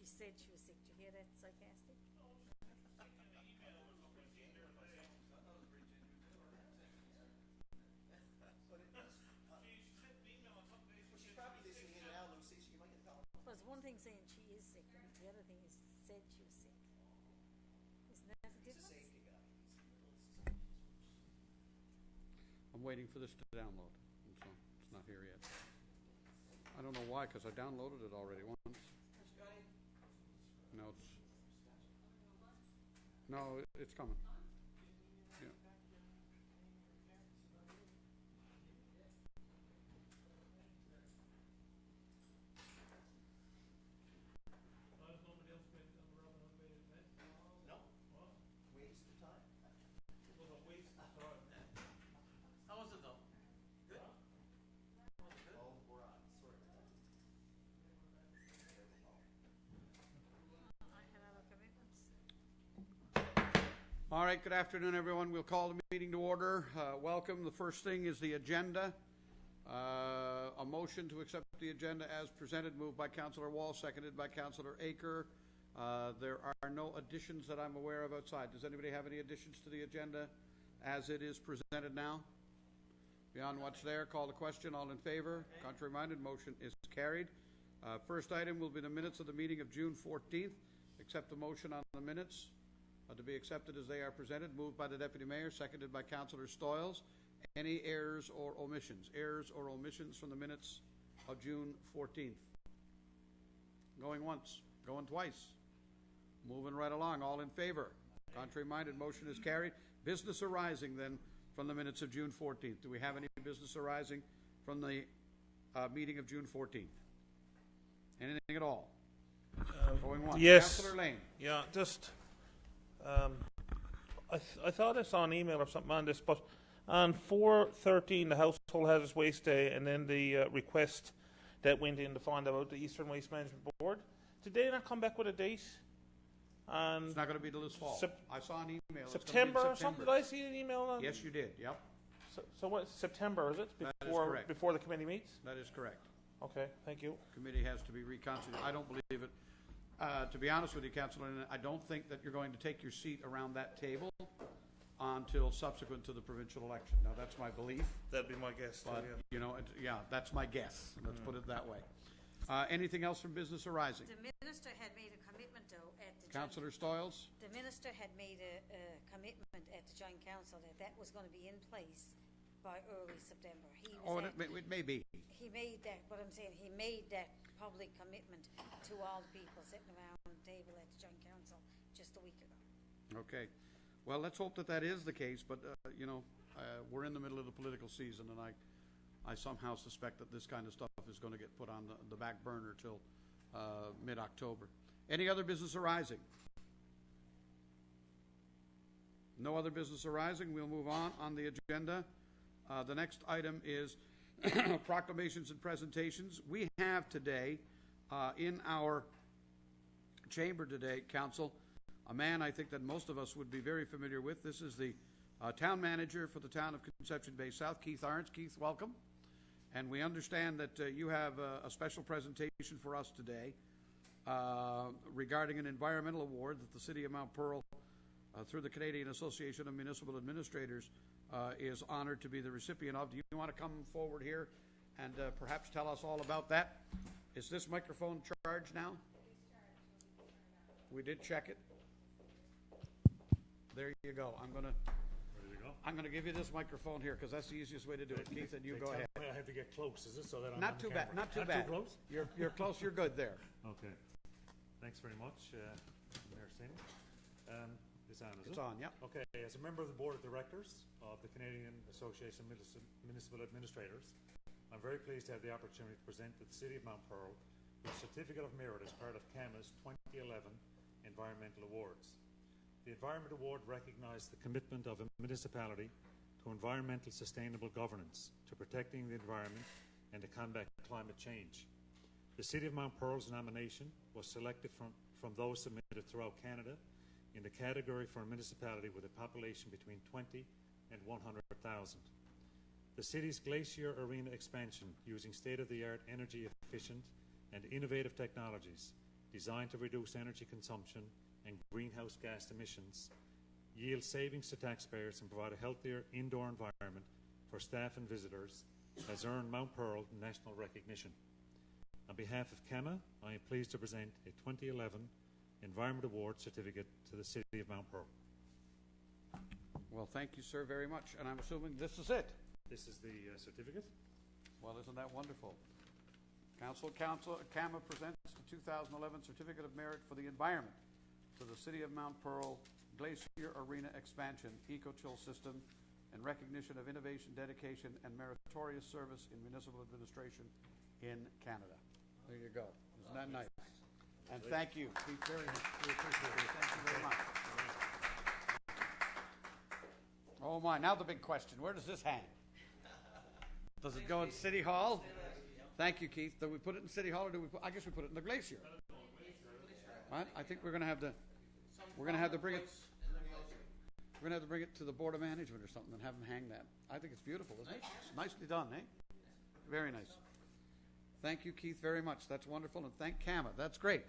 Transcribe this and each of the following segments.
she said she was sick. Did you hear that sarcastic? Well, it's one thing saying she is sick, and the other thing is said she was sick. Isn't that a difference? I'm waiting for this to download, and so it's not here yet. I don't know why, because I downloaded it already once. No, it's coming. Yeah. I had other commitments. All right, good afternoon, everyone. We'll call the meeting to order. Welcome. The first thing is the agenda. A motion to accept the agenda as presented, moved by Councillor Wall, seconded by Councillor Aker. There are no additions that I'm aware of outside. Does anybody have any additions to the agenda as it is presented now? Beyond what's there, call the question. All in favor? Contrary minded, motion is carried. First item will be the minutes of the meeting of June 14th. Accept the motion on the minutes to be accepted as they are presented, moved by the Deputy Mayor, seconded by Councillor Stoyles. Any errors or omissions? Errors or omissions from the minutes of June 14th? Going once, going twice. Moving right along. All in favor? Contrary minded, motion is carried. Business arising then from the minutes of June 14th. Do we have any business arising from the meeting of June 14th? Anything at all? Going once. Yes. Councillor Lane. Yeah, just I thought I saw an email or something on this, but on 4/13 the Household Hazardous Waste Day, and then the request that went in to find out the Eastern Waste Management Board. Did they not come back with a date? And It's not going to be till this fall. I saw an email. September or something? Did I see an email on? Yes, you did. Yep. So what? September is it? That is correct. Before the committee meets? That is correct. Okay, thank you. Committee has to be reconstituted. I don't believe it. To be honest with you, Councillor, I don't think that you're going to take your seat around that table until subsequent to the provincial election. Now, that's my belief. That'd be my guess. But, you know, that's my guess. Let's put it that way. Anything else from business arising? The minister had made a commitment, though, at the Councillor Stoyles? The minister had made a commitment at the Joint Council that was going to be in place by early September. It may be. He made that, what I'm saying, he made that public commitment to all the people sitting around the table at the Joint Council just a week ago. Okay. Well, let's hope that that is the case, but, we're in the middle of the political season, and I somehow suspect that this kind of stuff is going to get put on the back burner till mid-October. Any other business arising? No other business arising. We'll move on the agenda. The next item is proclamations and presentations. We have today in our chamber today, Council, a man I think that most of us would be very familiar with. This is the town manager for the town of Conception Bay South, Keith Arns. Keith, welcome. And we understand that you have a special presentation for us today regarding an environmental award that the City of Mount Pearl, through the Canadian Association of Municipal Administrators, is honored to be the recipient of. Do you want to come forward here and perhaps tell us all about that? Is this microphone charged now? We did check it. There you go. I'm going to give you this microphone here because that's the easiest way to do it. Keith, and you go ahead. I have to get close, is it? So that I'm Not too bad. Not too bad. Too close? You're close. You're good there. Okay. Thanks very much, Mayor Singh. It's on, is it? It's on, yeah. Okay. As a member of the Board of Directors of the Canadian Association of Municipal Administrators, I'm very pleased to have the opportunity to present to the City of Mount Pearl with a Certificate of Merit as part of CAMA's 2011 Environmental Awards. The Environment Award recognized the commitment of a municipality to environmental sustainable governance, to protecting the environment and to combat climate change. The City of Mount Pearl's nomination was selected from those submitted throughout Canada in the category for a municipality with a population between 20 and 100,000. The city's Glacier Arena expansion, using state-of-the-art energy efficient and innovative technologies, designed to reduce energy consumption and greenhouse gas emissions, yield savings to taxpayers, and provide a healthier indoor environment for staff and visitors, has earned Mount Pearl national recognition. On behalf of CAMA, I am pleased to present a 2011 Environment Award certificate to the City of Mount Pearl. Well, thank you, sir, very much. And I'm assuming this is it. This is the certificate. Well, isn't that wonderful? CAMA presents the 2011 Certificate of Merit for the Environment to the City of Mount Pearl Glacier Arena Expansion Eco-Chill System in recognition of innovation, dedication, and meritorious service in municipal administration in Canada. There you go. Isn't that nice? And thank you, Pete, very much. We appreciate it. Thank you very much. Oh my, now the big question. Where does this hang? Does it go in City Hall? Thank you, Keith. Do we put it in City Hall or do we I guess we put it in the Glacier. Right? I think we're going to have to bring it to the Board of Management or something and have them hang that. I think it's beautiful, isn't it? It's nicely done, eh? Very nice. Thank you, Keith, very much. That's wonderful. And thank CAMA. That's great.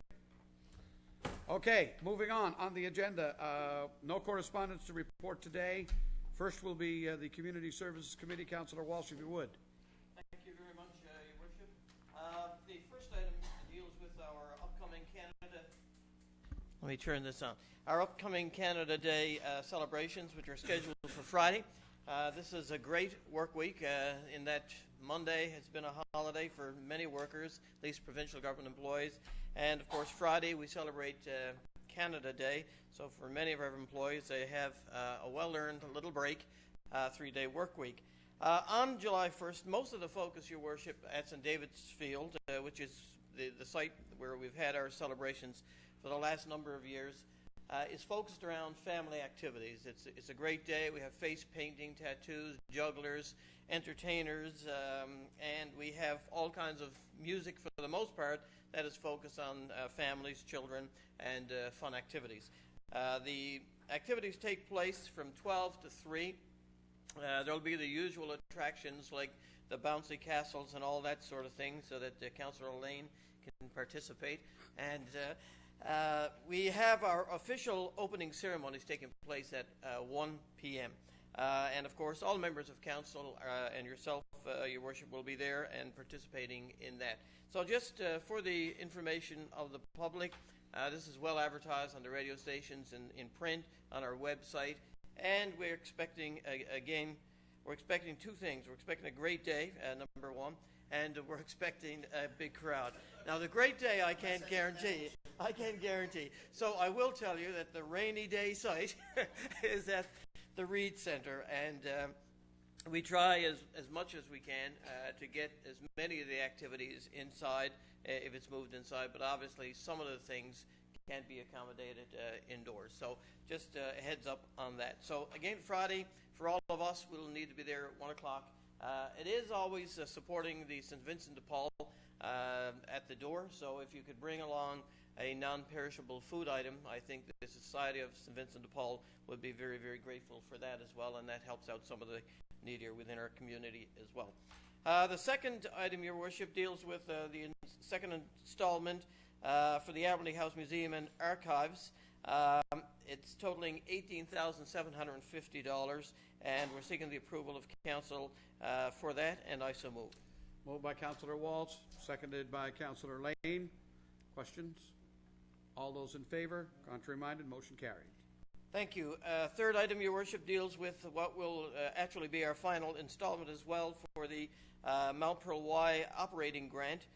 Okay, moving on the agenda. No correspondence to report today. First will be the Community Services Committee. Councillor Walsh, if you would. Thank you very much, Your Worship. The first item deals with our upcoming Canada... Let me turn this on. Our upcoming Canada Day celebrations, which are scheduled for Friday. This is a great work week in that Monday has been a holiday for many workers, at least provincial government employees. And, of course, Friday we celebrate Canada Day. So for many of our employees, they have a well-earned little break, 3-day work week. On July 1st, most of the focus, Your Worship, at St. David's Field, which is the site where we've had our celebrations for the last number of years, is focused around family activities. It's a great day. We have face painting, tattoos, jugglers, entertainers, and we have all kinds of music for the most part that is focused on families, children, and fun activities. The activities take place from 12 to 3. There'll be the usual attractions like the bouncy castles and all that sort of thing so that Councillor Lane can participate. And we have our official opening ceremonies taking place at 1 p.m. And, of course, all members of council and yourself, Your Worship, will be there and participating in that. So just for the information of the public, this is well advertised on the radio stations and in print, on our website. And we're expecting, we're expecting two things. We're expecting a great day, number one, and we're expecting a big crowd. Now, the great day I can't guarantee. I can't guarantee. So I will tell you that the rainy day site is at the Reed Centre, and we try as much as we can to get as many of the activities inside if it's moved inside, but obviously some of the things can't be accommodated indoors. So just a heads up on that. So again, Friday, for all of us, we'll need to be there at 1 o'clock. It is always supporting the St. Vincent de Paul at the door, so if you could bring along a non-perishable food item, I think the Society of St. Vincent de Paul would be very, very grateful for that as well, and that helps out some of the needier within our community as well. The second item, Your Worship, deals with the second installment for the Abernethy House Museum and Archives. It's totaling $18,750, and we're seeking the approval of council for that, and I so move. Moved by Councillor Walsh, seconded by Councillor Lane. Questions? All those in favor? Contrary minded? Motion carried. Thank you. Third item, Your Worship, deals with what will actually be our final installment as well for the Mount Pearl Y operating grant.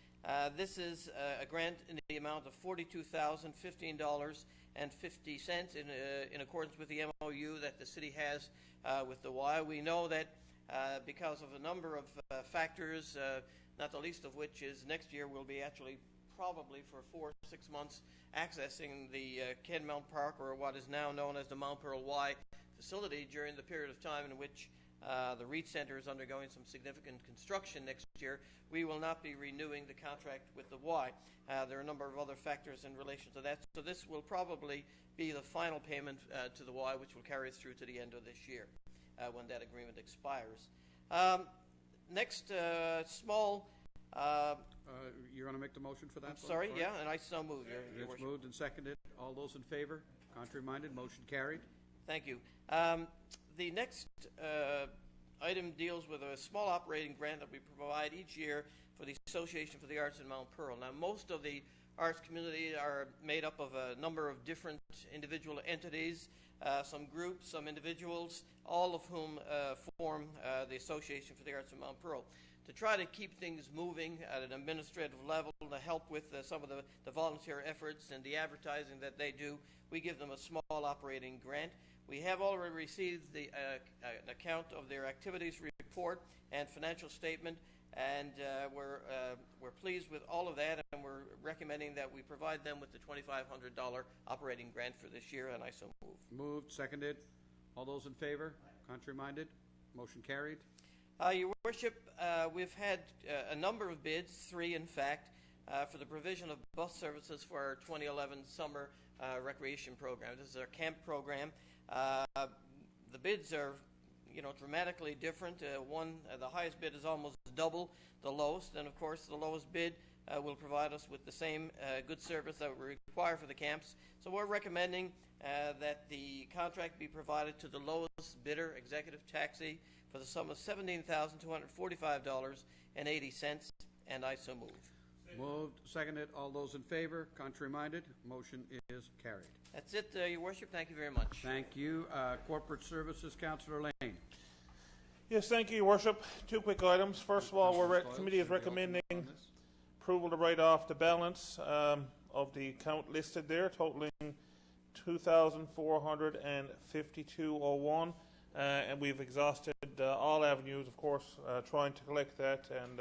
This is a grant in the amount of $42,015.50 in accordance with the MOU that the city has with the Y. We know that because of a number of factors, not the least of which is next year we'll be actually probably for 4 or 6 months accessing the Ken Mount Park, or what is now known as the Mount Pearl Y facility, during the period of time in which the Reed Centre is undergoing some significant construction next year. We will not be renewing the contract with the Y. There are a number of other factors in relation to that, so this will probably be the final payment to the Y, which will carry us through to the end of this year when that agreement expires. Next, small You're going to make the motion for that? I'm vote? sorry, All right. yeah, and I so move, Your It's Worship. moved and seconded. All those in favor? Contrary-minded, motion carried. Thank you. The next item deals with a small operating grant that we provide each year for the Association for the Arts in Mount Pearl. Now, most of the arts community are made up of a number of different individual entities, some groups, some individuals, all of whom form the Association for the Arts in Mount Pearl. To try to keep things moving at an administrative level, to help with some of the volunteer efforts and the advertising that they do, we give them a small operating grant. We have already received an account of their activities report and financial statement, and we're pleased with all of that, and we're recommending that we provide them with the $2,500 operating grant for this year, and I so move. Moved, seconded. All those in favor? Contrary-minded, motion carried. Your Worship, we've had a number of bids, 3 in fact, for the provision of bus services for our 2011 summer recreation program. This is our camp program. The bids are, dramatically different. The highest bid is almost double the lowest, and of course the lowest bid will provide us with the same good service that we require for the camps. So we're recommending that the contract be provided to the lowest bidder, Executive Taxi, for the sum of $17,245.80, and I so move. Moved, seconded. All those in favor? Contrary-minded, motion is carried. That's it, Your Worship. Thank you very much. Thank you. Corporate Services, Councillor Lane. Yes, thank you, Your Worship. 2 quick items. First of all, Councillor the Stiles, committee is should we open recommending on this? approval to write off the balance of the account listed there, totaling $2,452.01, and we've exhausted all avenues, of course, trying to collect that, and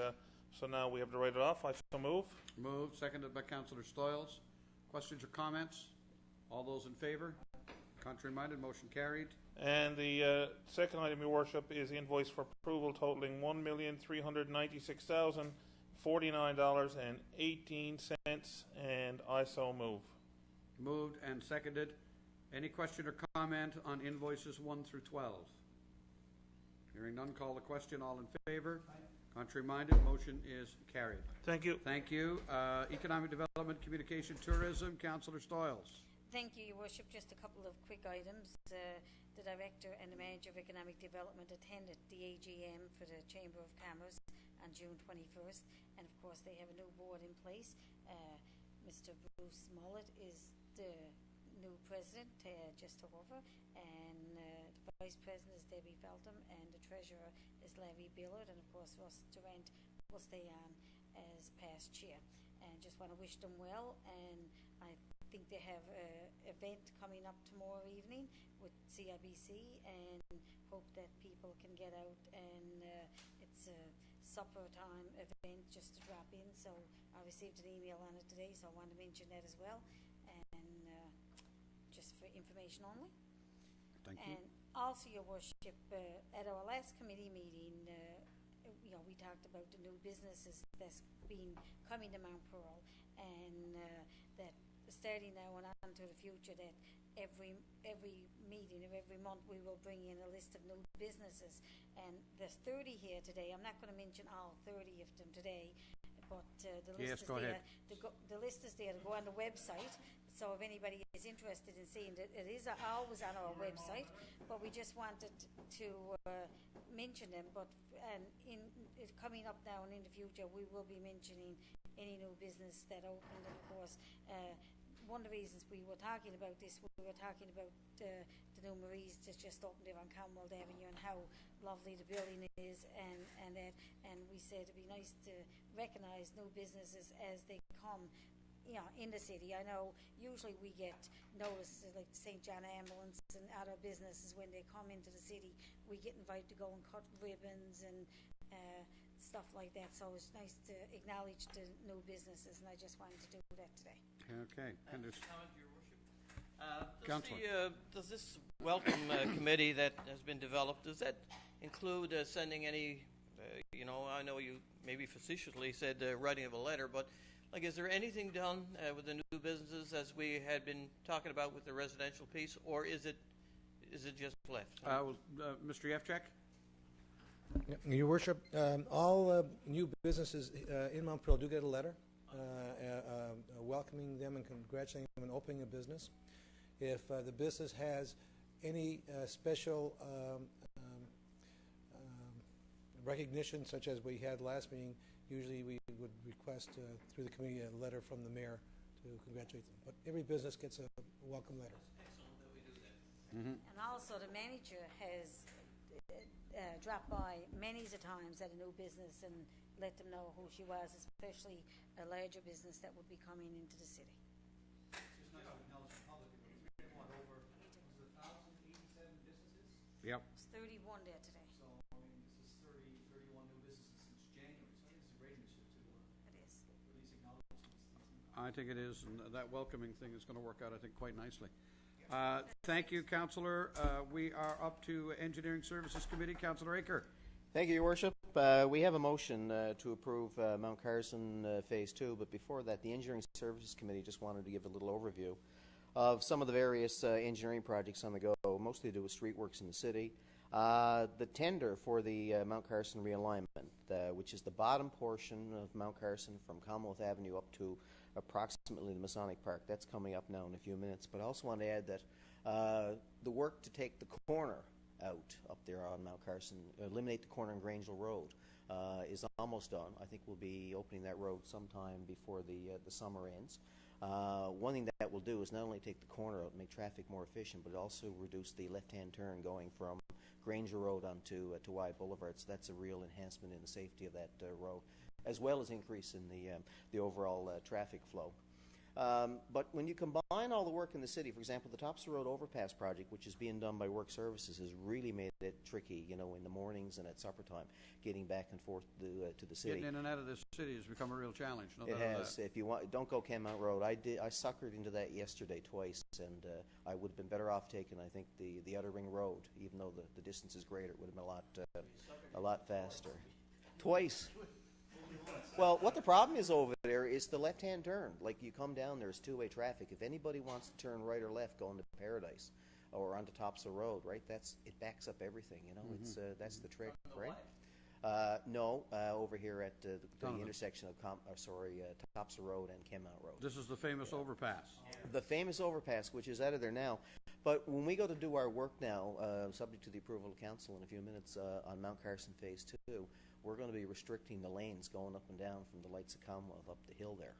so now we have to write it off. I so move. Moved, seconded by Councillor Stoyles. Questions or comments? All those in favor? Contrary-minded, motion carried. And the second item, Your Worship, is the invoice for approval totaling $1,396,049.18, and I so move. Moved and seconded. Any question or comment on invoices 1 through 12? Hearing none, call the question. All in favor? Contrary-minded, motion is carried. Thank you. Thank you. Economic Development, Communication, Tourism, Councillor Stoyles. Thank you, Your Worship. Just a couple of quick items. The Director and the Manager of Economic Development attended the AGM for the Chamber of Commerce on June 21st, and of course they have a new board in place. Mr. Bruce Mullet is the new president, just took over, and the Vice President is Debbie Feltham, and the Treasurer is Larry Billard, and of course Ross Durant will stay on as past chair. And just want to wish them well, and I think they have an event coming up tomorrow evening with CIBC, and hope that people can get out, and it's a supper time event just to drop in. So I received an email on it today, so I want to mention that as well, and just for information only. Thank you. And also, Your Worship, at our last committee meeting, we talked about the new businesses that's been coming to Mount Pearl, and that starting now and on to the future, that every meeting of every month we will bring in a list of new businesses. And there's 30 here today. I'm not going to mention all 30 of them today, but the list Yes, is go there. ahead. The list is there to go on the website. So if anybody is interested in seeing it, it is always on our website. But we just wanted to mention them. But coming up now and in the future, we will be mentioning any new business that opened. And of course, one of the reasons we were talking about this, we were talking about the new Marie's that's just opened there on Commonwealth Avenue, and how lovely the building is, and we said it'd be nice to recognise new businesses as they come in the city. I know usually we get notices like St. John Ambulance and other businesses when they come into the city. We get invited to go and cut ribbons and stuff like that. So it's nice to acknowledge the new businesses, and I just wanted to do that today. Okay. And there's Comment, Your Worship. Councillor. Does this welcome committee that has been developed, does that include sending any, I know you maybe facetiously said writing of a letter, but is there anything done with the new businesses as we had been talking about with the residential piece, or is it just left? Mr. Yevchak? Your Worship, all new businesses in Mount Pearl do get a letter welcoming them and congratulating them on opening a business. If the business has any special recognition, such as we had last meeting, usually we would request through the committee a letter from the mayor to congratulate them. But every business gets a welcome letter. Excellent that we do that. And also the manager has dropped by many a times at a new business and let them know who she was, especially a larger business that would be coming into the city. Just not to acknowledge the public, but we did want over, was it 1,087 businesses? Yep. It's 31 there today. So, I mean, this is 31 new businesses since January. So I think it's a great initiative to It is. release acknowledgements. I think it is, and that welcoming thing is going to work out, I think, quite nicely. Thank you, Councillor. We are up to Engineering Services Committee. Councillor Aker. Thank you, Your Worship. We have a motion to approve Mount Carson Phase 2, but before that, the Engineering Services Committee just wanted to give a little overview of some of the various engineering projects on the go, mostly to do with street works in the city. The tender for the Mount Carson realignment, which is the bottom portion of Mount Carson from Commonwealth Avenue up to approximately the Masonic Park, that's coming up now in a few minutes. But I also want to add that the work to take the corner out up there on Mount Carson, eliminate the corner on Grangeville Road, is almost done. I think we'll be opening that road sometime before the summer ends. One thing that will do is not only take the corner out and make traffic more efficient, but also reduce the left-hand turn going from Granger Road onto to Wyatt Boulevard. So that's a real enhancement in the safety of that road, as well as increase in the overall traffic flow. But when you combine all the work in the city, for example, the Topsa Road Overpass project, which is being done by Work Services, has really made it tricky, in the mornings and at supper time, getting back and forth to the city. Getting in and out of this city has become a real challenge. No It doubt about has. that. If you want, don't go Kenmount Road. I suckered into that yesterday twice, and I would have been better off taking, I think, the Outer Ring Road, even though the distance is greater. It would have been a lot faster. Twice. Well, what the problem is over there is the left-hand turn. Like, you come down, there's two-way traffic. If anybody wants to turn right or left going to Paradise or onto Topsa Road, right, it backs up everything, It's that's the trick, right? No, over here at the intersection of Topsa Road and Kenmount Road. This is the famous overpass. The famous overpass, which is out of there now. But when we go to do our work now, subject to the approval of council in a few minutes, on Mount Carson Phase 2, we're going to be restricting the lanes going up and down from the lights of Commonwealth up the hill there.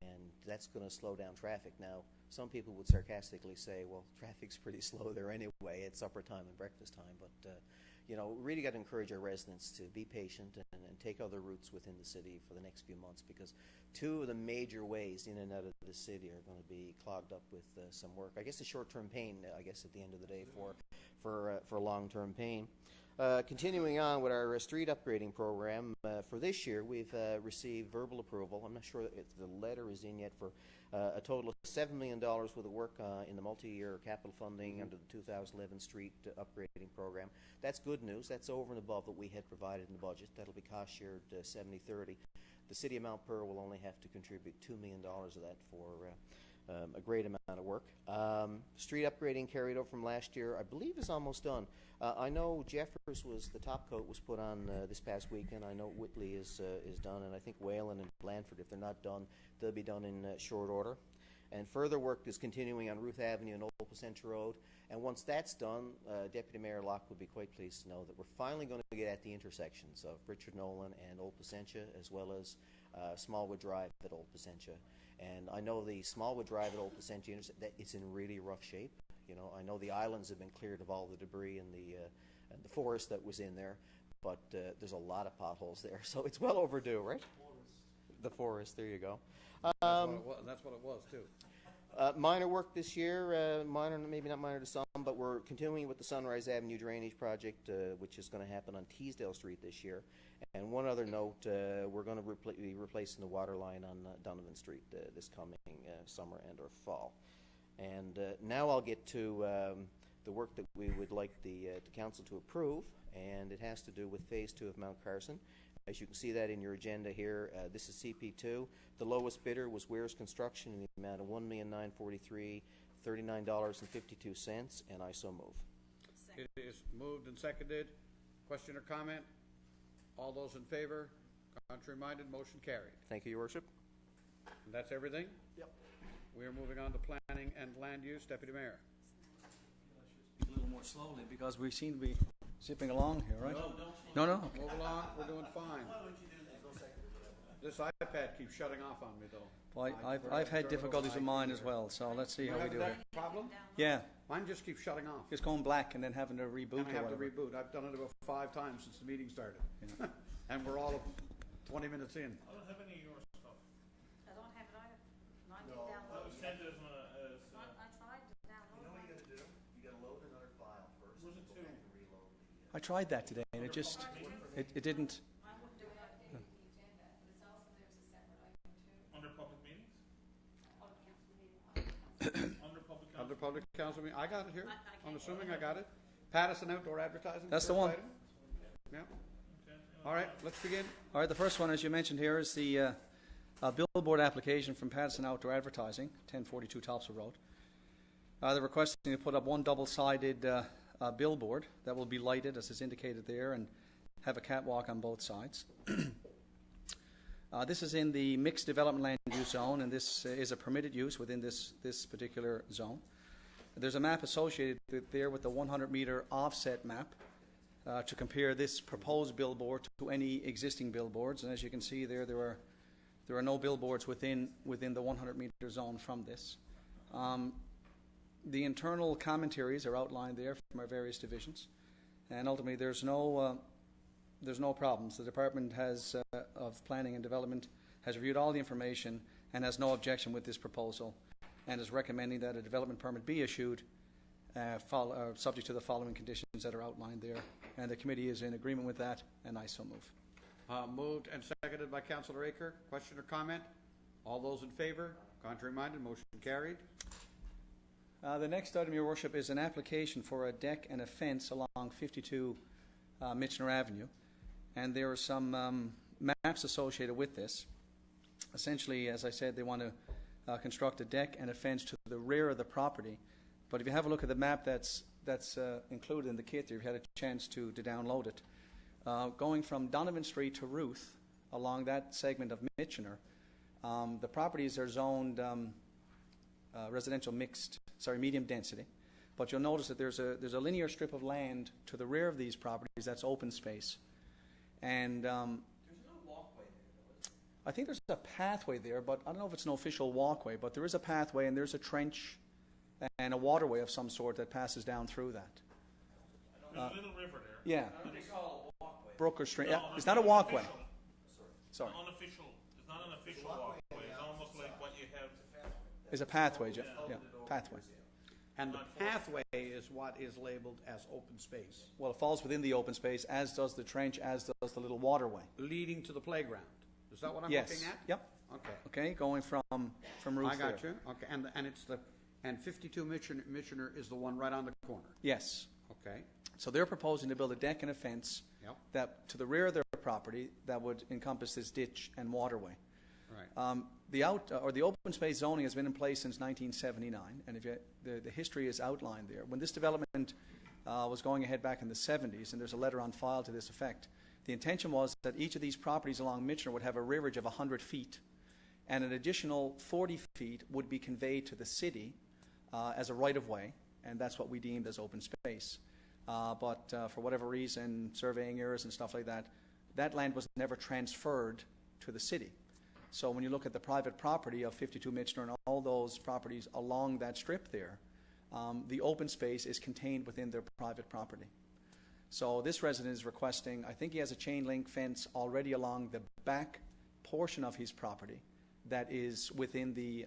And that's going to slow down traffic. Now, some people would sarcastically say, well, traffic's pretty slow there anyway. It's supper time and breakfast time. But, we really got to encourage our residents to be patient and take other routes within the city for the next few months, because two of the major ways in and out of the city are going to be clogged up with some work. I guess a short-term pain, at the end of the day, for long-term pain. Continuing on with our street upgrading program, for this year we've received verbal approval. I'm not sure if the letter is in yet, for a total of $7 million worth of work in the multi-year capital funding under the 2011 street upgrading program. That's good news. That's over and above what we had provided in the budget. That'll be cost shared 70-30. The city of Mount Pearl will only have to contribute $2 million of that for a great amount of work. Street upgrading carried over from last year, I believe, is almost done. I know Jeffers the top coat was put on this past weekend. I know Whitley is done, and I think Wayland and Blandford, if they're not done, they'll be done in short order. And further work is continuing on Ruth Avenue and Old Placentia Road. And once that's done, Deputy Mayor Locke would be quite pleased to know that we're finally going to get at the intersections of Richard Nolan and Old Placentia, as well as Smallwood Drive at Old Placentia. And I know the Smallwood Drive at Old Placentia, it's in really rough shape. I know the islands have been cleared of all the debris and the forest that was in there, but there's a lot of potholes there, so it's well overdue, right? The forest, there you go. That's what it was, too. Minor work this year, minor, maybe not minor to some, but we're continuing with the Sunrise Avenue drainage project, which is going to happen on Teasdale Street this year. And one other note, we're going to be replacing the water line on Donovan Street this coming summer and or fall. And now I'll get to the work that we would like the council to approve, and it has to do with Phase 2 of Mount Carson. As you can see that in your agenda here, this is CP2. The lowest bidder was Weir's Construction in the amount of $1,943,39.52, and I so move. It is moved and seconded. Question or comment? All those in favor? Contrary-minded, motion carried. Thank you, Your Worship. And that's everything? Yep. We are moving on to planning and land use. Deputy Mayor. A little more slowly because we seem to be zipping along here, right? No, no. Move along, we're doing fine. This iPad keeps shutting off on me, though. Well, I've had difficulties with mine as well, so let's see You how we have do that here. problem? Yeah, Mine just keeps shutting off. it's going black and then having to reboot And I or have to whatever. reboot. I've done it about 5 times since the meeting started. And we're all 20 minutes in. I don't have any of your stuff. I don't have it either. Mine didn't I download. was sent as I tried to download mine. do? You gotta load another file first. Where's it to? Reload the. I tried that today and it just, it didn't. Mine wouldn't do it. under public meetings? Under public council meeting. I got it here. I I'm can't- assuming I got it. Pattison Outdoor Advertising. That's the first one. item. Yeah. All right, let's begin. All right, the first one, as you mentioned here, is the billboard application from Pattison Outdoor Advertising, 1042 Topsail Road. They're requesting to put up one double-sided billboard that will be lighted, as is indicated there, and have a catwalk on both sides. This is in the mixed development land use zone, and this is a permitted use within this particular zone. There's a map associated there with the 100-meter offset map to compare this proposed billboard to any existing billboards. And as you can see there are no billboards within the 100-meter zone from this. The internal commentaries are outlined there from our various divisions, and ultimately there's no problems. The Department of Planning and Development has reviewed all the information and has no objection with this proposal, and is recommending that a development permit be issued, subject to the following conditions that are outlined there. And the committee is in agreement with that, and I so move. Moved and seconded by Councillor Aker. Question or comment? All those in favor? Contrary-minded, motion carried. The next item, Your Worship, is an application for a deck and a fence along 52 Michener Avenue. And there are some maps associated with this. Essentially, as I said, they want to construct a deck and a fence to the rear of the property. But if you have a look at the map that's included in the kit there, you've had a chance to download it. Going from Donovan Street to Ruth, along that segment of Michener, the properties are zoned residential medium density. But you'll notice that there's a linear strip of land to the rear of these properties that's open space. And There's no walkway there, I think there's a pathway there, but I don't know if it's an official walkway, but there is a pathway and there's a trench and a waterway of some sort that passes down through that. There's a little river there. Yeah, What do they call a walkway? Brook or Stream. No, Yeah, it's not a walkway. Sorry, Unofficial. It's not an official walkway. It's almost like what you have. it's a pathway, Jeff. Yeah, pathway. And the pathway is what is labeled as open space, Well, it falls within the open space, as does the trench, as does the little waterway. leading to the playground. Is that what I'm Yes. looking at? Yep. Okay. Okay, going from Ruth I got there. you. Okay, and 52 Michener is the one right on the corner. Yes. Okay. So they're proposing to build a deck and a fence Yep. that to the rear of their property that would encompass this ditch and waterway. Right. The open space zoning has been in place since 1979, and the history is outlined there. When this development was going ahead back in the 70s, and there's a letter on file to this effect, the intention was that each of these properties along Michener would have a rearage of 100 feet, and an additional 40 feet would be conveyed to the city as a right-of-way, and that's what we deemed as open space. But for whatever reason, surveying errors and stuff like that, that land was never transferred to the city. So when you look at the private property of 52 Michener and all those properties along that strip there, the open space is contained within their private property. So this resident is requesting, I think he has a chain link fence already along the back portion of his property that is within the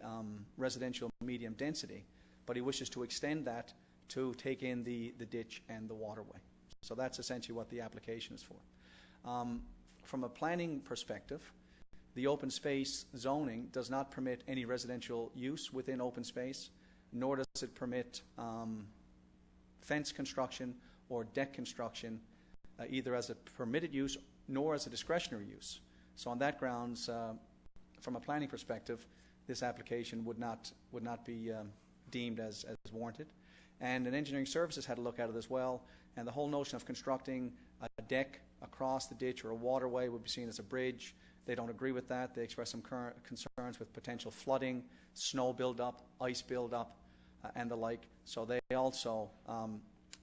residential medium density, but he wishes to extend that to take in the ditch and the waterway. So that's essentially what the application is for. From a planning perspective, the open space zoning does not permit any residential use within open space, nor does it permit fence construction or deck construction, either as a permitted use nor as a discretionary use. So on that grounds, from a planning perspective, this application would not be deemed as warranted. And an engineering services had a look at it as well, and the whole notion of constructing a deck across the ditch or a waterway would be seen as a bridge. They don't agree with that. They express some concerns with potential flooding, snow buildup, ice buildup, and the like. So they also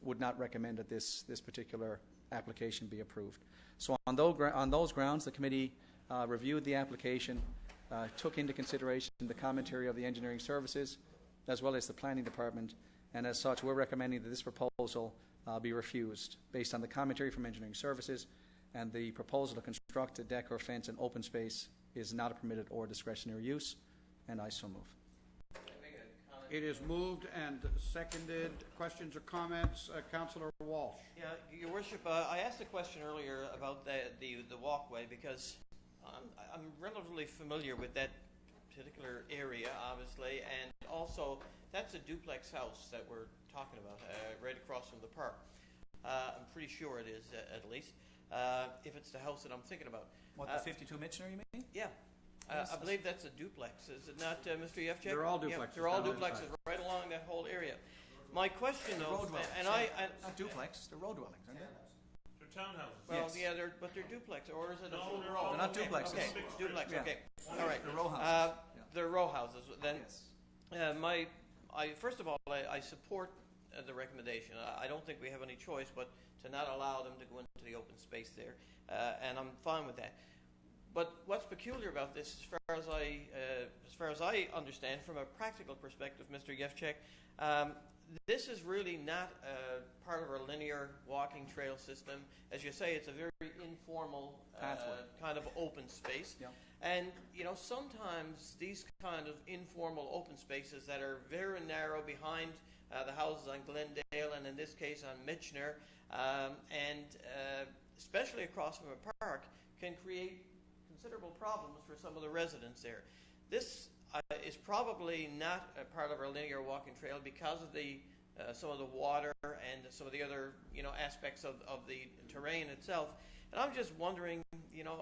would not recommend that this particular application be approved. So on those grounds, the committee reviewed the application, took into consideration the commentary of the engineering services, as well as the planning department, and as such, we're recommending that this proposal be refused based on the commentary from engineering services, and the proposal to construct a deck or fence in open space is not a permitted or discretionary use, and I so move. It is moved and seconded. Questions or comments? Councillor Walsh. Yeah, Your Worship, I asked a question earlier about the walkway because I'm relatively familiar with that particular area, obviously, and also that's a duplex house that we're talking about right across from the park. I'm pretty sure it is, at least, if it's the house that I'm thinking about. What, the 52 Michener, you mean? Yeah. I believe that's a duplex, is it not, Mr. Yevchek? They're all duplexes. Yeah, they're all down duplexes inside. right along that whole area. My question, though, road dwellings, and not duplex, they're road dwellings, aren't they? They're townhouses. well, Yes. yeah, but they're duplex, or is it a No, full they're row? all- They're not Okay, duplexes. Okay, duplex. Yeah. Okay, all right. They're row houses. They're row houses. Then, Yes. first of all, I support the recommendation. I don't think we have any choice but to not allow them to go into the open space there, and I'm fine with that. But what's peculiar about this, as far as I understand, from a practical perspective, Mr. Yevchek, this is really not part of our linear walking trail system. As you say, it's a very informal Pathway. kind of open space. Yeah. And, sometimes these kind of informal open spaces that are very narrow behind the houses on Glendale and in this case on Michener, and especially across from a park, can create considerable problems for some of the residents there. This is probably not a part of our linear walking trail because of the some of the water and some of the other aspects of the terrain itself. And I'm just wondering,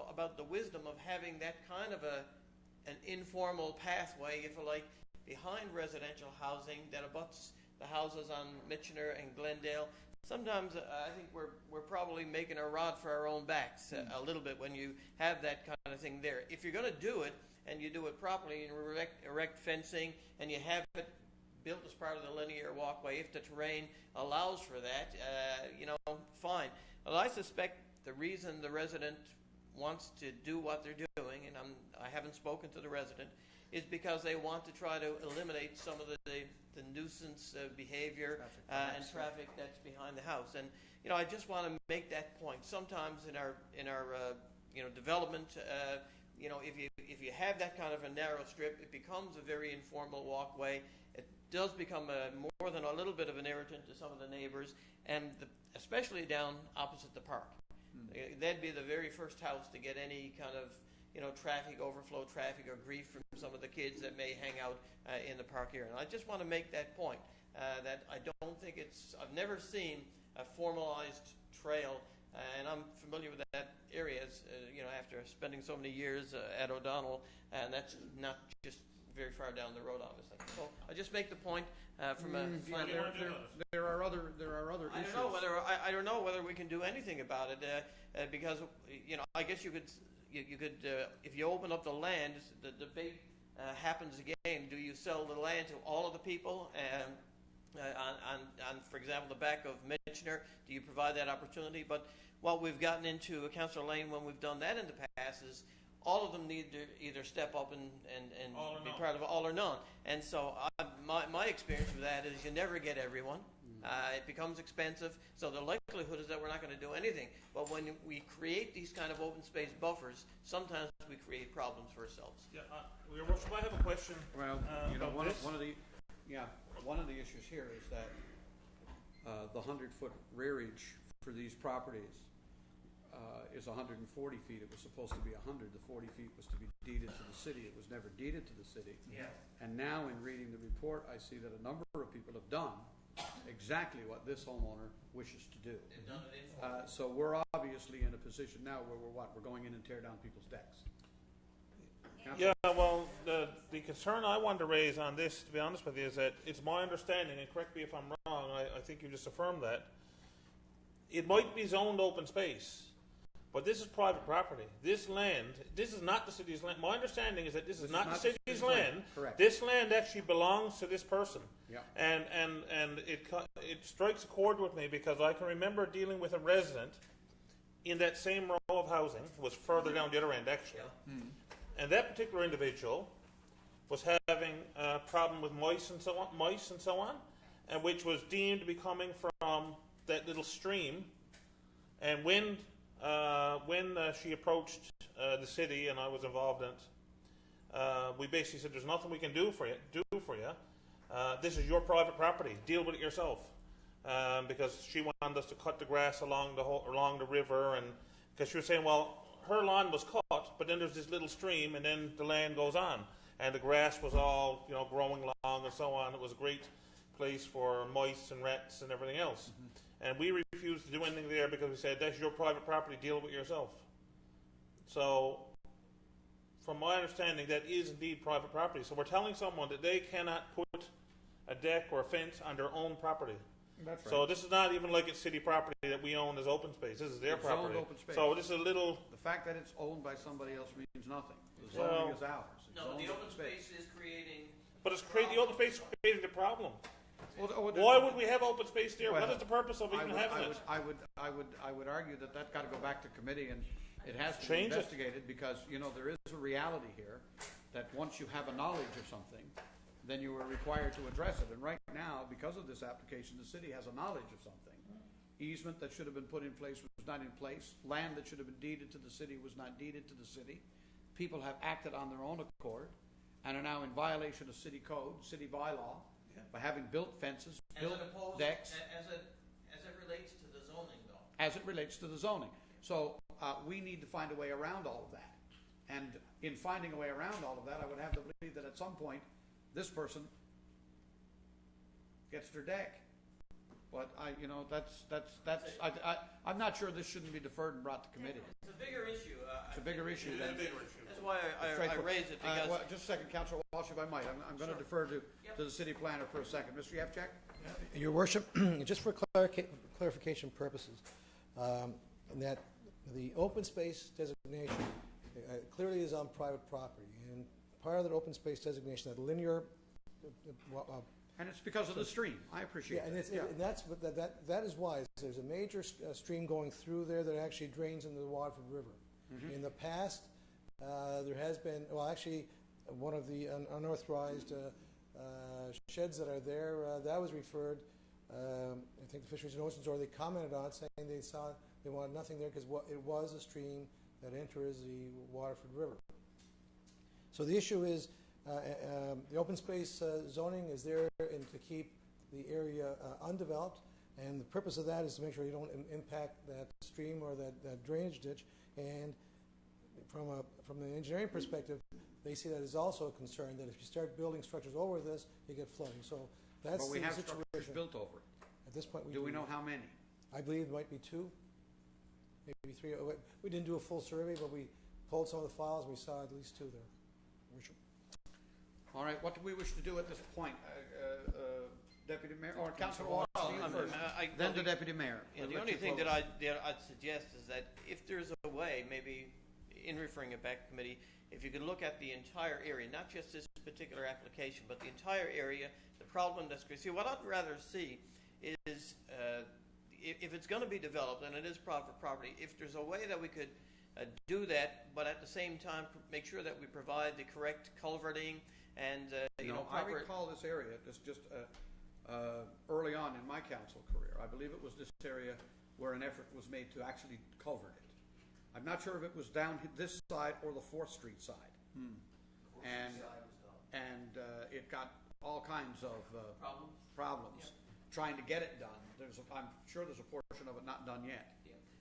about the wisdom of having that kind of an informal pathway, if you like, behind residential housing that abuts the houses on Michener and Glendale. Sometimes I think we're probably making a rod for our own backs a little bit when you have that kind of thing there. If you're going to do it, and you do it properly, and erect fencing, and you have it built as part of the linear walkway, if the terrain allows for that, fine. Well, I suspect the reason the resident wants to do what they're doing, and I haven't spoken to the resident, is because they want to try to eliminate some of the nuisance behavior and traffic that's behind the house. And I just want to make that point. Sometimes in our development, if you have that kind of a narrow strip, it becomes a very informal walkway. It does become more than a little bit of an irritant to some of the neighbors, and especially down opposite the park. That'd be the very first house to get any kind of traffic, overflow traffic, or grief from some of the kids that may hang out in the park area. And I just want to make that point, that I don't think I've never seen a formalized trail, and I'm familiar with that area, after spending so many years at O'Donnell, and that's not just very far down the road, obviously. So I just make the point from a There are other issues. I don't know whether we can do anything about it because I guess you could if you open up the land, the debate happens again. Do you sell the land to all of the people? On for example, the back of Michener, do you provide that opportunity? But what we've gotten into, Councillor Lane, when we've done that in the past, is all of them need to either step up and be part of all or none. And so my experience with that is you never get everyone. It becomes expensive, so the likelihood is that we're not going to do anything. But when we create these kind of open space buffers, sometimes we create problems for ourselves. Yeah, Your Worship, I have a question. Well, about one this. of the issues here is that the 100-foot rearage for these properties is 140 feet. It was supposed to be 100. The 40 feet was to be deeded to the city. It was never deeded to the city. Yeah. And now, in reading the report, I see that a number of people have done exactly what this homeowner wishes to do. They've done it informally. So we're obviously in a position now where we're going in and tear down people's decks. Yeah, well, the concern I want to raise on this, to be honest with you, is that it's my understanding, and correct me if I'm wrong, I think you just affirmed that, it might be zoned open space, But this is private property. This land, this is not the city's land. My understanding is that this is not the city's land. Correct. This land actually belongs to this person. Yeah. And it strikes a chord with me because I can remember dealing with a resident in that same row of housing, was further down the other end actually. And that particular individual was having a problem with mice and so on, and which was deemed to be coming from that little stream. And when she approached the city and I was involved in it, we basically said, "There's nothing we can do for you. This is your private property. Deal with it yourself." Because she wanted us to cut the grass along the river, and because she was saying, well, her lawn was cut, but then there's this little stream, and then the land goes on, and the grass was all growing long and so on. It was a great place for mice and rats and everything else. And we refused to do anything there because we said, that's your private property, deal with it yourself. So, from my understanding, that is indeed private property. So we're telling someone that they cannot put a deck or a fence on their own property. That's right. So this is not even like it's city property that we own as open space. This is their It's zoned property. open space. So this is a little... The fact that it's owned by somebody else means nothing. The Well- zoning is ours. It's No, zoned the open space is creating. But the open space is creating the problem. Well, Why would we have open space there? Well, What is the purpose of even having it? I would argue that got to go back to committee, and it has to be Change it. investigated because there is a reality here that once you have a knowledge of something, then you are required to address it. And right now, because of this application, the city has a knowledge of something. Easement that should have been put in place was not in place. Land that should have been deeded to the city was not deeded to the city. People have acted on their own accord and are now in violation of city code, city bylaw, by having built fences, built decks. As it relates to the zoning, though. As it relates to the zoning. So we need to find a way around all of that. And in finding a way around all of that, I would have to believe that at some point, this person gets their deck. But I'm not sure this shouldn't be deferred and brought to committee. It's a bigger issue. It's a bigger issue. It is a bigger issue. That's why I raised it, because... well, just a second, Councillor Walsh, if I might. I'm going to defer to the city planner for a second. Mr. Yevchak? Your Worship, just for clarification purposes, that the open space designation clearly is on private property, and part of that open space designation, that linear... And it's because of the stream. I appreciate and that. that is why there's a major stream going through there that actually drains into the Waterford River. In the past, there has been, one of the unauthorized sheds that are there, that was referred, I think the Fisheries and Oceans Authority, they commented on it, saying they wanted nothing there because it was a stream that enters the Waterford River. So the issue is, the open space zoning is there to keep the area undeveloped, and the purpose of that is to make sure you don't impact that stream or that drainage ditch. And from the engineering perspective, they see that as also a concern, that if you start building structures over this, you get flooding. So that's But we the have situation. structures built over it. At this point, Do we know how many? I believe it might be 2, maybe 3. We didn't do a full survey, but we pulled some of the files, and we saw at least 2 there. Worship. All right, what do we wish to do at this point? Deputy Mayor, or Councillor Walsh, you first. Then the Deputy Mayor. The only thing that I'd suggest is that if there's a way, maybe in referring it back to committee, if you could look at the entire area, not just this particular application, but the entire area, the problem that's created. See, what I'd rather see is if it's going to be developed, and it is private property, if there's a way that we could do that, but at the same time make sure that we provide the correct culverting and I recall this area just early on in my council career. I believe it was this area where an effort was made to actually culvert it. I'm not sure if it was down this side or the 4th Street side. And it got all kinds of problems trying to get it done. I'm sure there's a portion of it not done yet.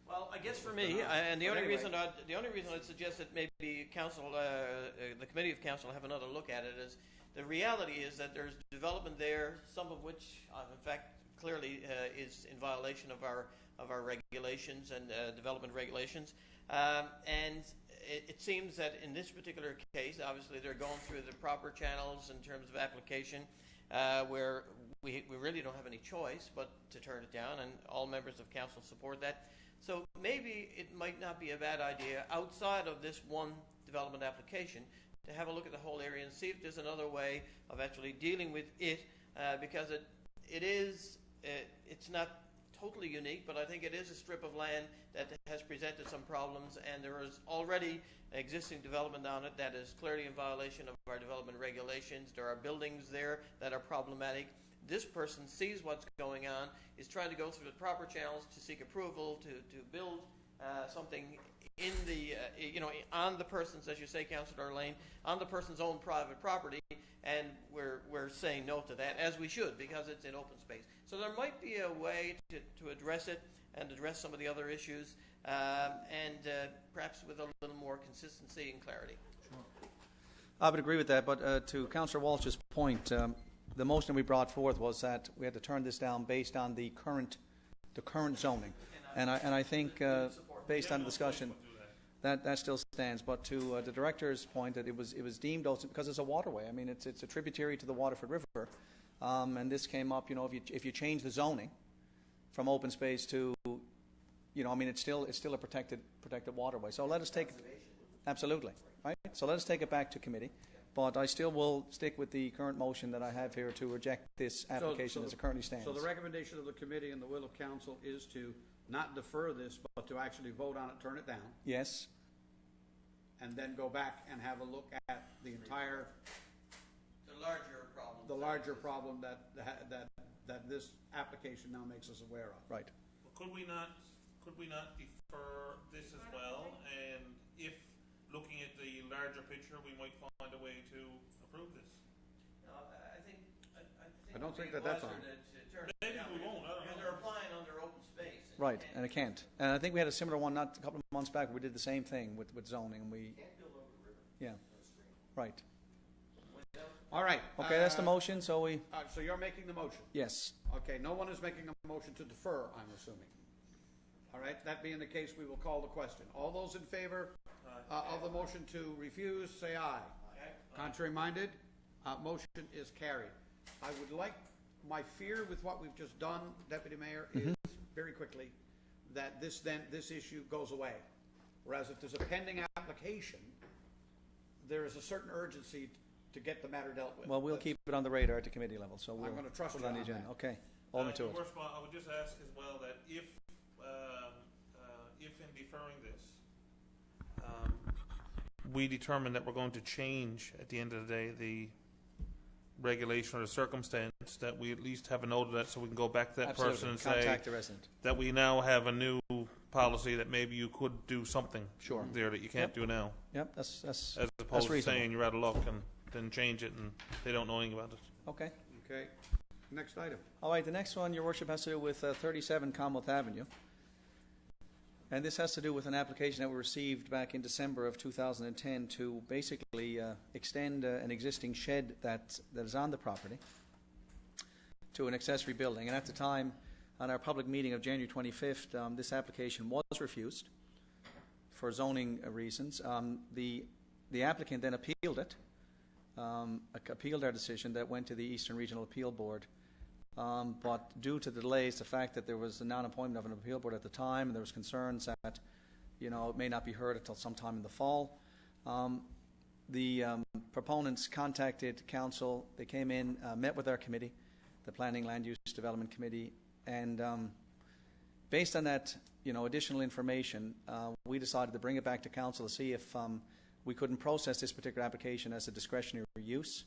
Well, I guess for me, and the only reason I'd suggest that maybe council, the committee of council, have another look at it is the reality is that there's development there, some of which, in fact, clearly is in violation of our regulations and development regulations, and it seems that in this particular case, obviously they're going through the proper channels in terms of application, where we really don't have any choice but to turn it down, and all members of council support that. So maybe it might not be a bad idea, outside of this one development application, to have a look at the whole area and see if there's another way of actually dealing with it, because it's not totally unique, but I think it is a strip of land that has presented some problems, and there is already existing development on it that is clearly in violation of our development regulations. There are buildings there that are problematic. This person sees what's going on, is trying to go through the proper channels to seek approval to build something in the on the person's, as you say, Councillor Lane, on the person's own private property, and we're saying no to that, as we should, because it's in open space. So there might be a way to address it and address some of the other issues, and perhaps with a little more consistency and clarity. I would agree with that, but to Councillor Walsh's point, the motion we brought forth was that we had to turn this down based on the current zoning, and I think based on the discussion that still stands. But to the director's point, that it was deemed also because it's a waterway. I mean, it's a tributary to the Waterford River, and this came up. If you change the zoning from open space to, I mean, it's still a protected waterway. So let us take absolutely right. So let us take it back to committee. But I still will stick with the current motion that I have here to reject this application as it currently stands. So the recommendation of the committee and the will of council is to not defer this, but to actually vote on it, turn it down, Yes. and then go back and have a look at the entire, The larger problem. that this application now makes us aware of. Right. Well, could we not defer this as well? And if looking at the larger picture, we might find a way to approve this. No, I don't think that's on. Maybe we won't. I don't Because know. they're applying under open space. Right, and it can't. And I think we had a similar one not a couple of months back. We did the same thing with zoning. And we Can't build over the river. yeah, right. All right. Okay, that's the motion. So we So you're making the motion. yes. Okay, no one is making a motion to defer, I'm assuming. All right, that being the case, we will call the question. All those in favor of the motion to refuse, say aye. Contrary minded, motion is carried. I would like, my fear with what we've just done, Deputy Mayor, is very quickly that this issue goes away. Whereas if there's a pending application, there is a certain urgency to get the matter dealt with. Well, we'll keep it on the radar at the committee level. So we'll gonna trust put you it on the on agenda. that. Okay, hold me to it. First of all, I would just ask as well that if in deferring this, we determine that we're going to change at the end of the day the regulation or the circumstance, that we at least have a note of that, so we can go back to that Absolutely. person and say Contact the resident. that we now have a new policy that maybe you could do something Sure. there that you can't do now, Yep, that's as opposed to reasonable. saying you're out of luck and then change it and they don't know anything about it. okay. Okay, next item. All right, the next one, Your Worship, has to do with 37 Commonwealth Avenue. And this has to do with an application that we received back in December of 2010 to basically extend an existing shed that is on the property to an accessory building. And at the time, on our public meeting of January 25th, this application was refused for zoning reasons. The applicant then appealed it, appealed our decision that went to the Eastern Regional Appeal Board. But due to the delays, the fact that there was a non-appointment of an appeal board at the time, and there was concerns that, it may not be heard until sometime in the fall, the proponents contacted council. They came in, met with our committee, the Planning Land Use Development Committee, and based on that, additional information, we decided to bring it back to council to see if we couldn't process this particular application as a discretionary use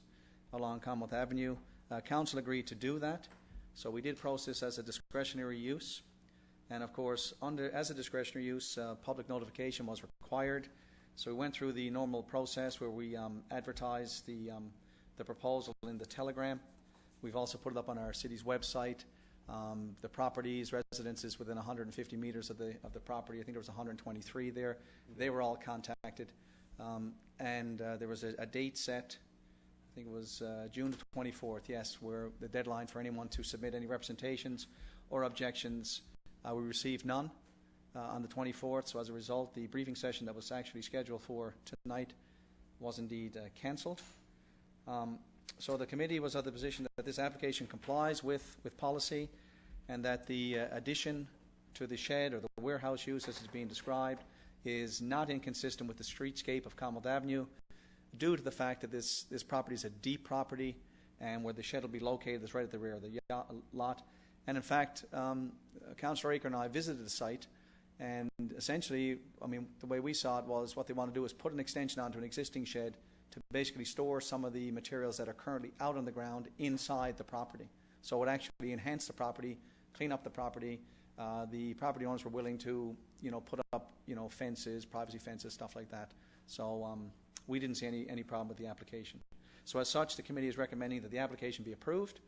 along Commonwealth Avenue. Council agreed to do that. So we did process as a discretionary use, and of course, as a discretionary use, public notification was required. So we went through the normal process where we advertised the proposal in the Telegram. We've also put it up on our city's website. The properties, residences within 150 meters of the property. I think there was 123 there. They were all contacted, and there was a date set. I think it was June 24th, yes, where the deadline for anyone to submit any representations or objections. We received none on the 24th, so as a result, the briefing session that was actually scheduled for tonight was indeed cancelled. So the committee was of the position that this application complies with policy, and that the addition to the shed or the warehouse use as is being described is not inconsistent with the streetscape of Commonwealth Avenue, due to the fact that this property is a deep property, and where the shed will be located is right at the rear of the lot. And in fact, Councillor Aker and I visited the site, and essentially, I mean, the way we saw it was what they want to do is put an extension onto an existing shed to basically store some of the materials that are currently out on the ground inside the property. So it would actually enhance the property, clean up the property. The property owners were willing to, put up, fences, privacy fences, stuff like that. So we didn't see any problem with the application. So as such, the committee is recommending that the application be approved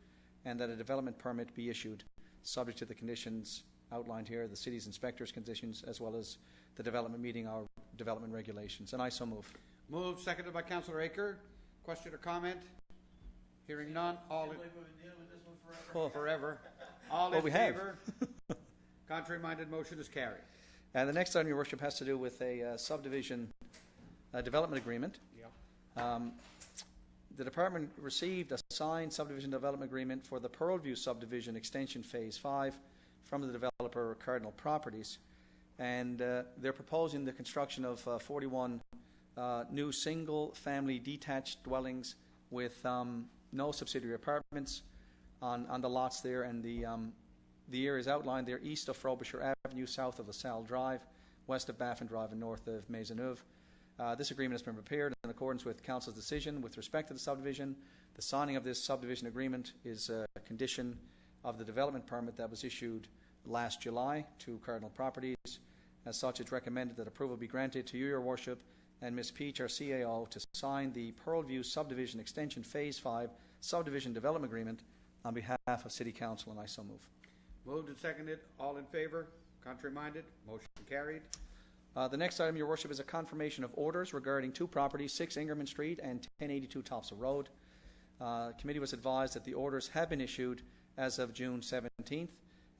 and that a development permit be issued, subject to the conditions outlined here, the city's inspector's conditions, as well as the development meeting our development regulations. And I so move. Moved, seconded by Councillor Aker. Question or comment? Hearing none. All in forever. All in favor? Contrary-minded, motion is carried. And the next item, Your Worship, has to do with a subdivision development agreement. Yeah. The department received a signed subdivision development agreement for the Pearlview subdivision extension phase 5 from the developer Cardinal Properties, and they're proposing the construction of 41 new single-family detached dwellings with no subsidiary apartments on the lots there, and the area is outlined there east of Frobisher Avenue, south of LaSalle Drive, west of Baffin Drive, and north of Maisonneuve. This agreement has been prepared in accordance with Council's decision with respect to the subdivision. The signing of this subdivision agreement is a condition of the development permit that was issued last July to Cardinal Properties. As such, it's recommended that approval be granted to you, Your Worship, and Ms. Peach, our CAO, to sign the Pearlview Subdivision Extension Phase 5 Subdivision Development Agreement on behalf of City Council, and I so move. Moved and seconded. All in favor? Contrary-minded, motion carried. The next item, Your Worship, is a confirmation of orders regarding two properties, 6 Ingerman Street and 1082 Topsail Road. Committee was advised that the orders have been issued as of June 17th,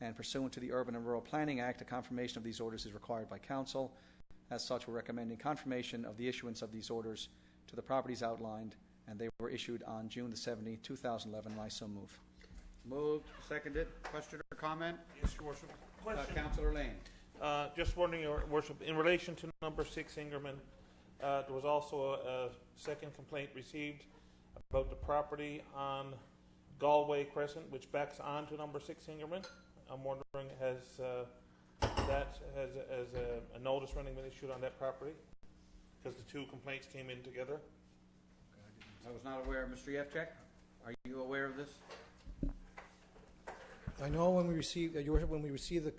and pursuant to the Urban and Rural Planning Act, a confirmation of these orders is required by Council. As such, we're recommending confirmation of the issuance of these orders to the properties outlined, and they were issued on June the 17th, 2011, and I so move. Moved, seconded. Question or comment? Yes, Your Worship. Question. Councillor Lane. Just wondering, Your Worship, in relation to number 6 Ingerman, there was also a second complaint received about the property on Galway Crescent, which backs on to number 6 Ingerman. I'm wondering, has a notice running been issued on that property? Because the two complaints came in together. I was not aware. Mr. Yevchek, are you aware of this? I know when we received, Your Worship, when we received the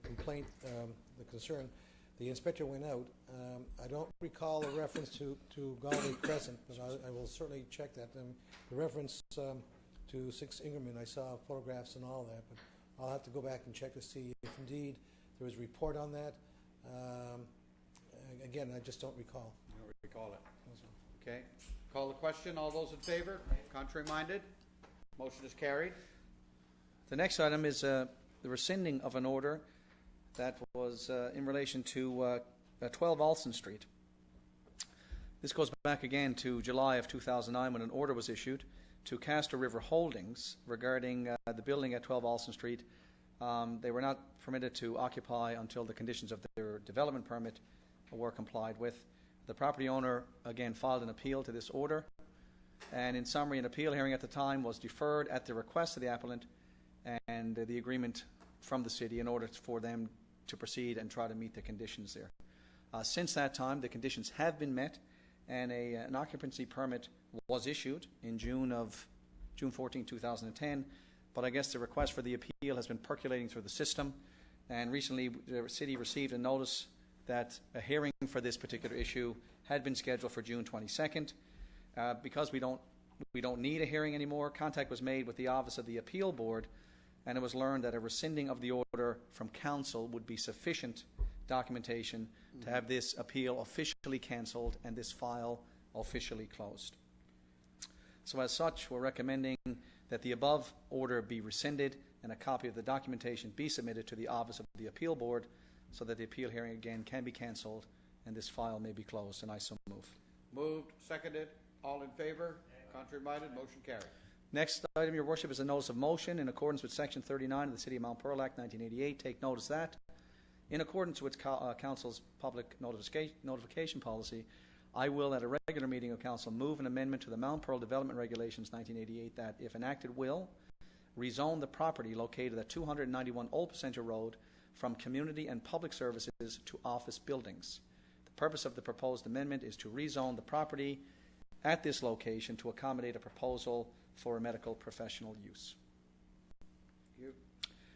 complaint, the concern, the inspector went out. I don't recall a reference to Galway Crescent, but I will certainly check that. The reference to 6 Ingerman, I saw photographs and all that, but I'll have to go back and check to see if indeed there was a report on that. Again, I just don't recall. I don't recall it. Okay. Call the question. All those in favor? Contrary-minded? Motion is carried. The next item is the rescinding of an order that was in relation to 12 Olson Street. This goes back again to July of 2009 when an order was issued to Castor River Holdings regarding the building at 12 Olson Street. They were not permitted to occupy until the conditions of their development permit were complied with. The property owner again filed an appeal to this order, and in summary, an appeal hearing at the time was deferred at the request of the appellant and the agreement from the city in order for them to proceed and try to meet the conditions there. Since that time, the conditions have been met, and an occupancy permit was issued in June 14, 2010, but I guess the request for the appeal has been percolating through the system, and recently the city received a notice that a hearing for this particular issue had been scheduled for June 22nd. Because we don't need a hearing anymore, contact was made with the Office of the Appeal Board, and it was learned that a rescinding of the order from Council would be sufficient documentation to have this appeal officially cancelled and this file officially closed. So as such, we're recommending that the above order be rescinded and a copy of the documentation be submitted to the Office of the Appeal Board so that the appeal hearing again can be cancelled and this file may be closed, and I so move. Moved, seconded. All in favor? Contrary minded, motion carried. Next item, Your Worship, is a notice of motion in accordance with Section 39 of the City of Mount Pearl Act 1988. Take notice that, in accordance with Council's public notification policy, I will, at a regular meeting of Council, move an amendment to the Mount Pearl Development Regulations 1988 that, if enacted, will rezone the property located at 291 Old Placentia Road from community and public services to office buildings. The purpose of the proposed amendment is to rezone the property at this location to accommodate a proposal for a medical professional use. Thank you.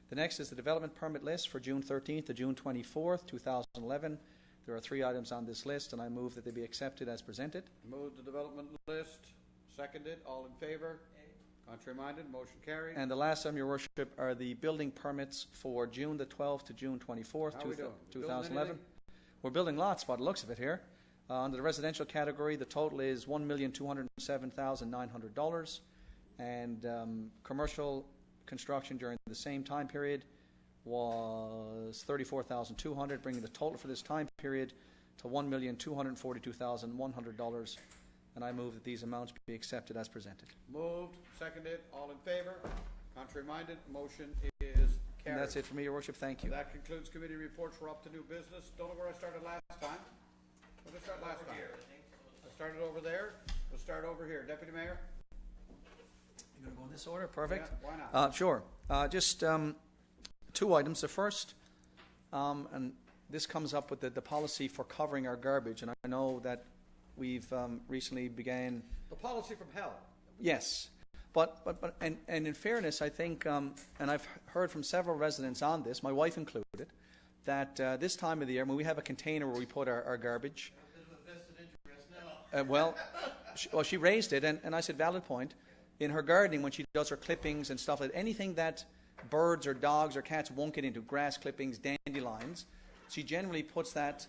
The next is the development permit list for June 13th to June 24th, 2011. There are 3 items on this list, and I move that they be accepted as presented. Move the development list. Seconded. All in favor? Contrary minded, motion carried. And the last item, Your Worship, are the building permits for June the 12th to June 24th, How are we doing? We building 2011. anything? We're building lots by the looks of it here. Under the residential category, the total is $1,207,900, and commercial construction during the same time period was $34,200, bringing the total for this time period to $1,242,100. And I move that these amounts be accepted as presented. Moved, seconded, all in favor? Contrary minded, motion is carried. And that's it for me, Your Worship. Thank you. That concludes committee reports. We're up to new business. Don't know where I started last time. Where did I start last time? I started over there. We'll start over here. Deputy Mayor? You're going to go in this order? Perfect. Yeah, why not? Sure. Just 2 items. The first, and this comes up with the policy for covering our garbage, and I know that we've recently began. The policy from hell. Yes, but in fairness, I think, and I've heard from several residents on this, my wife included, that this time of the year, when we have a container where we put our garbage. She raised it, and I said, valid point. In her gardening, when she does her clippings and stuff, like anything that birds or dogs or cats won't get into, grass clippings, dandelions, she generally puts that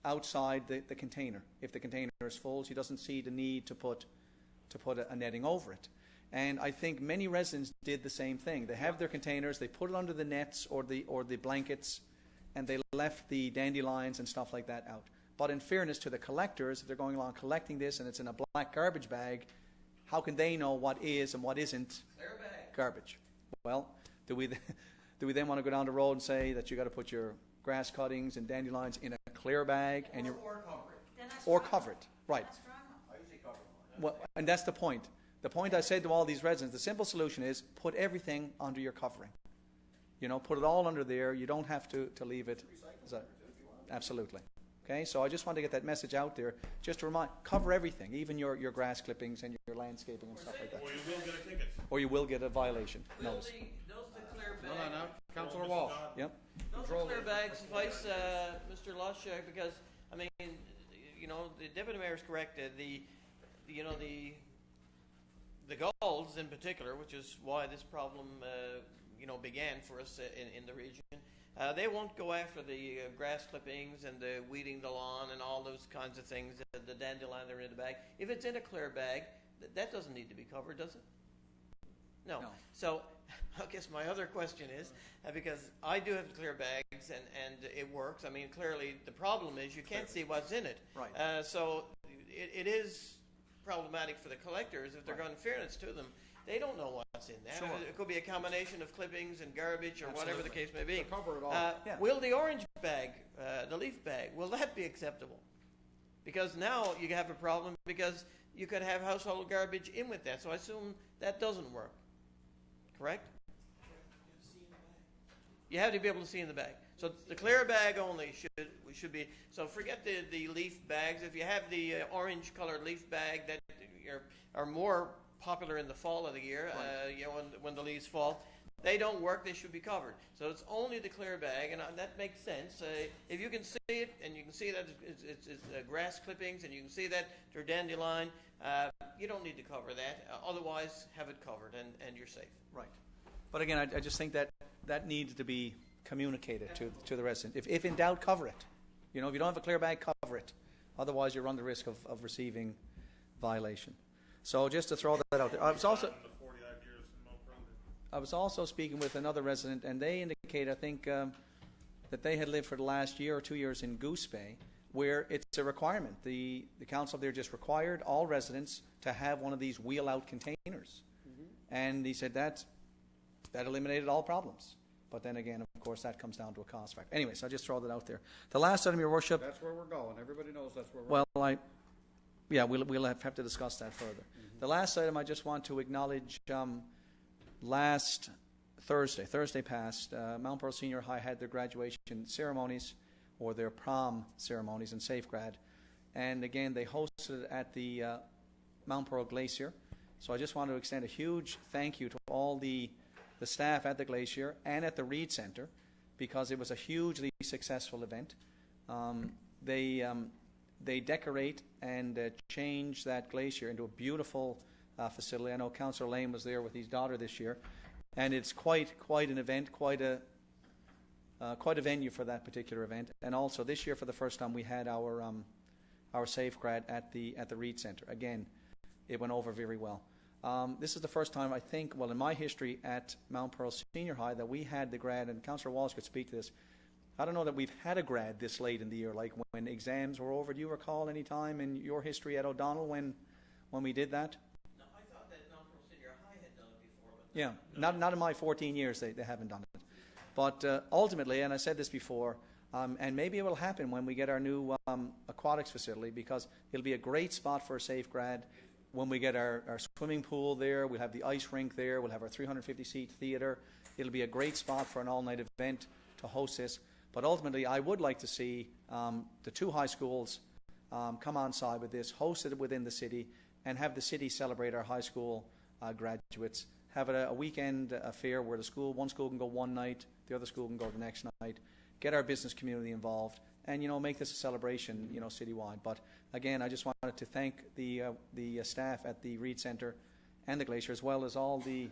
outside the container. If the container is full, she doesn't see the need to put a netting over it. And I think many residents did the same thing. They have their containers, they put it under the nets or the blankets, and they left the dandelions and stuff like that out. But in fairness to the collectors, if they're going along collecting this and it's in a black garbage bag, how can they know what is and what isn't garbage? Well, do we then want to go down the road and say that you got to put your grass cuttings and dandelions in a clear bag and cover it? Right. Well, and that's the point. The point I said to all these residents, the simple solution is put everything under your covering. You know, put it all under there. You don't have to leave it. Absolutely. Okay, so I just want to get that message out there, just to remind, cover everything, even your grass clippings and your landscaping and stuff like that. Or you will get a ticket. Or you will get a violation. Notice. Those clear No, bags. Councillor Walsh. Yep. Those clear bags suffice, Mr. Lush, because I mean, you know, the deputy mayor is correct. The gulls in particular, which is why this problem began for us in the region. They won't go after the grass clippings and the weeding the lawn and all those kinds of things, the dandelion that are in the bag. If it's in a clear bag, that doesn't need to be covered, does it? No. So I guess my other question is, because I do have clear bags and it works. I mean, clearly the problem is you can't see what's in it. Right. So it is problematic for the collectors if they're going to fairness to them. They don't know what's in there. Sure. It could be a combination of clippings and garbage or whatever the case may be. To cover it all. Yeah. Will the orange bag, the leaf bag, will that be acceptable? Because now you have a problem because you could have household garbage in with that. So I assume that doesn't work. Correct? You have to be able to see in the bag. So the clear bag only should be. So forget the leaf bags. If you have the orange colored leaf bag that are more popular in the fall of the year, when the leaves fall, they don't work. They should be covered. So it's only the clear bag, and that makes sense. If you can see it, and you can see that it's grass clippings, and you can see that they're dandelion, you don't need to cover that. Otherwise, have it covered, and you're safe. Right. But again, I just think that needs to be communicated to the resident. If in doubt, cover it. You know, if you don't have a clear bag, cover it. Otherwise, you run the risk of receiving violation. So just to throw that out there, I was also speaking with another resident, and they indicate, I think, that they had lived for the last year or 2 years in Goose Bay, where it's a requirement. The council there just required all residents to have one of these wheel-out containers. And he said that eliminated all problems. But then again, of course, that comes down to a cost factor. Anyway, so I just throw that out there. The last item, Your Worship. That's where we're going. Everybody knows that's where we're Well, we'll have to discuss that further. The last item I just want to acknowledge, last Thursday past, Mount Pearl Senior High had their graduation ceremonies, or their prom ceremonies in Safegrad. And again, they hosted it at the Mount Pearl Glacier. So I just want to extend a huge thank you to all the staff at the Glacier and at the Reed Centre, because it was a hugely successful event. They decorate and change that glacier into a beautiful facility. I know Councillor Lane was there with his daughter this year, and it's quite an event, quite a venue for that particular event. And also this year, for the first time, we had our Safegrad at the Reed Centre. Again, it went over very well. This is the first time, I think, well, in my history at Mount Pearl Senior High, that we had the grad, and Councillor Walsh could speak to this. I don't know that we've had a grad this late in the year, like when exams were over. Do you recall any time in your history at O'Donnell when we did that? No, I thought that Mount Pearl Senior High had done it before. But yeah, not in my 14 years they haven't done it. But ultimately, and I said this before, and maybe it will happen when we get our new aquatics facility, because it'll be a great spot for a Safegrad. When we get our swimming pool there, we'll have the ice rink there, we'll have our 350-seat theatre. It'll be a great spot for an all-night event to host this. But ultimately, I would like to see the two high schools come on side with this, host it within the city, and have the city celebrate our high school graduates. Have it a weekend affair where one school can go one night, the other school can go the next night. Get our business community involved, and make this a celebration, citywide. But again, I just wanted to thank the staff at the Reed Centre and the Glacier, as well as all the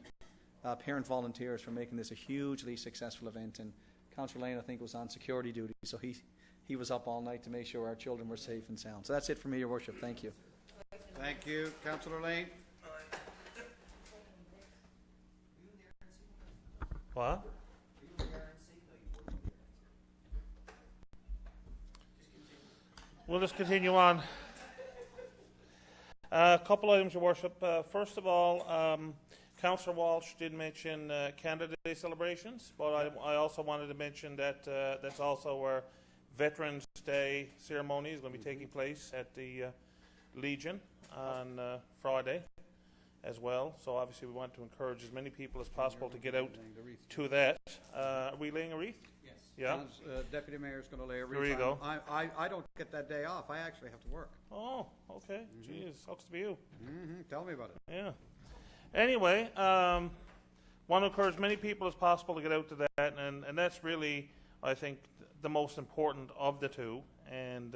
parent volunteers, for making this a hugely successful event. And Councillor Lane, I think, was on security duty, so he was up all night to make sure our children were safe and sound. So that's it for me, Your Worship. Thank you. Thank you. Councillor Lane? What? We'll just continue on. A couple items, Your Worship. First of all, Councillor Walsh did mention Canada Day celebrations, but I also wanted to mention that that's also our Veterans Day ceremony is going to be taking place at the Legion on Friday as well. So obviously we want to encourage as many people as possible to get out to that. Are we laying a wreath? Yes. Yeah. Deputy Mayor's going to lay a wreath. There you go. I don't get that day off. I actually have to work. Oh, okay. Jeez, sucks to be you. Tell me about it. Yeah. Anyway, want to encourage many people as possible to get out to that, and that's really, I think, the most important of the two. And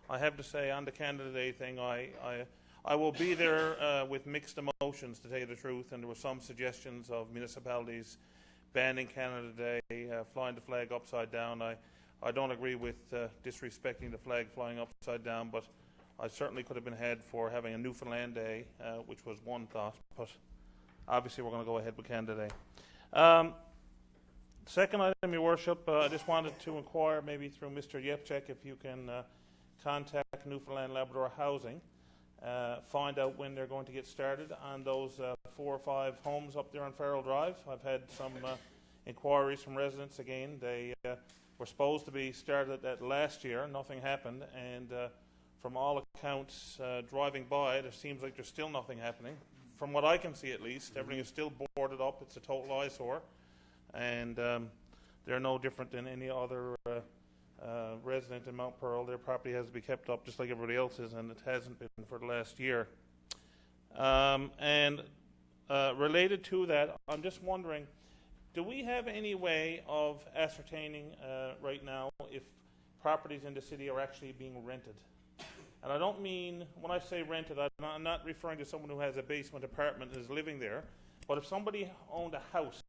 I have to say, on the Canada Day thing, I will be there with mixed emotions, to tell you the truth. And there were some suggestions of municipalities banning Canada Day, flying the flag upside down. I don't agree with disrespecting the flag flying upside down, but I certainly could have been ahead for having a Newfoundland Day, which was one thought, but obviously we're going to go ahead with Canada Day. Second item, Your Worship, I just wanted to inquire, maybe through Mr. Yepchek, if you can contact Newfoundland Labrador Housing, find out when they're going to get started on those 4 or 5 homes up there on Farrell Drive. I've had some inquiries from residents again. They were supposed to be started that last year, nothing happened, and from all accounts, driving by it, it seems like there's still nothing happening. From what I can see, at least, everything is still boarded up. It's a total eyesore, and they're no different than any other resident in Mount Pearl. Their property has to be kept up just like everybody else's, and it hasn't been for the last year. And related to that, I'm just wondering, do we have any way of ascertaining right now if properties in the city are actually being rented? And I don't mean, when I say rented, I'm not referring to someone who has a basement apartment and is living there, but if somebody owned a house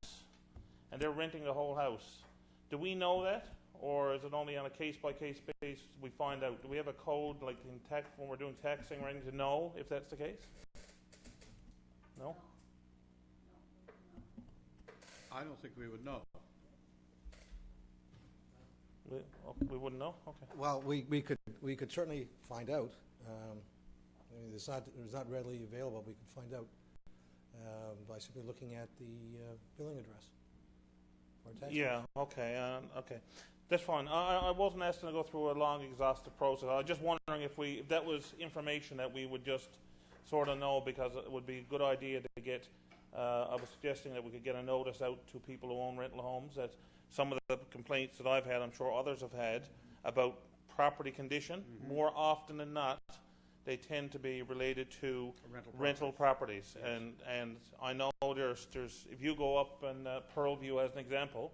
and they're renting the whole house, do we know that? Or is it only on a case-by-case basis we find out? Do we have a code, like in tax, when we're doing taxing or anything, to know if that's the case? No? I don't think we would know. We wouldn't know? Okay. Well, we could certainly find out. I mean, it's not readily available. We could find out by simply looking at the billing address. Or tax Yeah, okay, okay. That's fine. I wasn't asking to go through a long, exhaustive process. I was just wondering if that was information that we would just sort of know, because it would be a good idea to get, I was suggesting that we could get a notice out to people who own rental homes, that some of the complaints that I've had, I'm sure others have had, about property condition, more often than not, they tend to be related to rental properties. Yes. And I know there's if you go up in Pearlview as an example,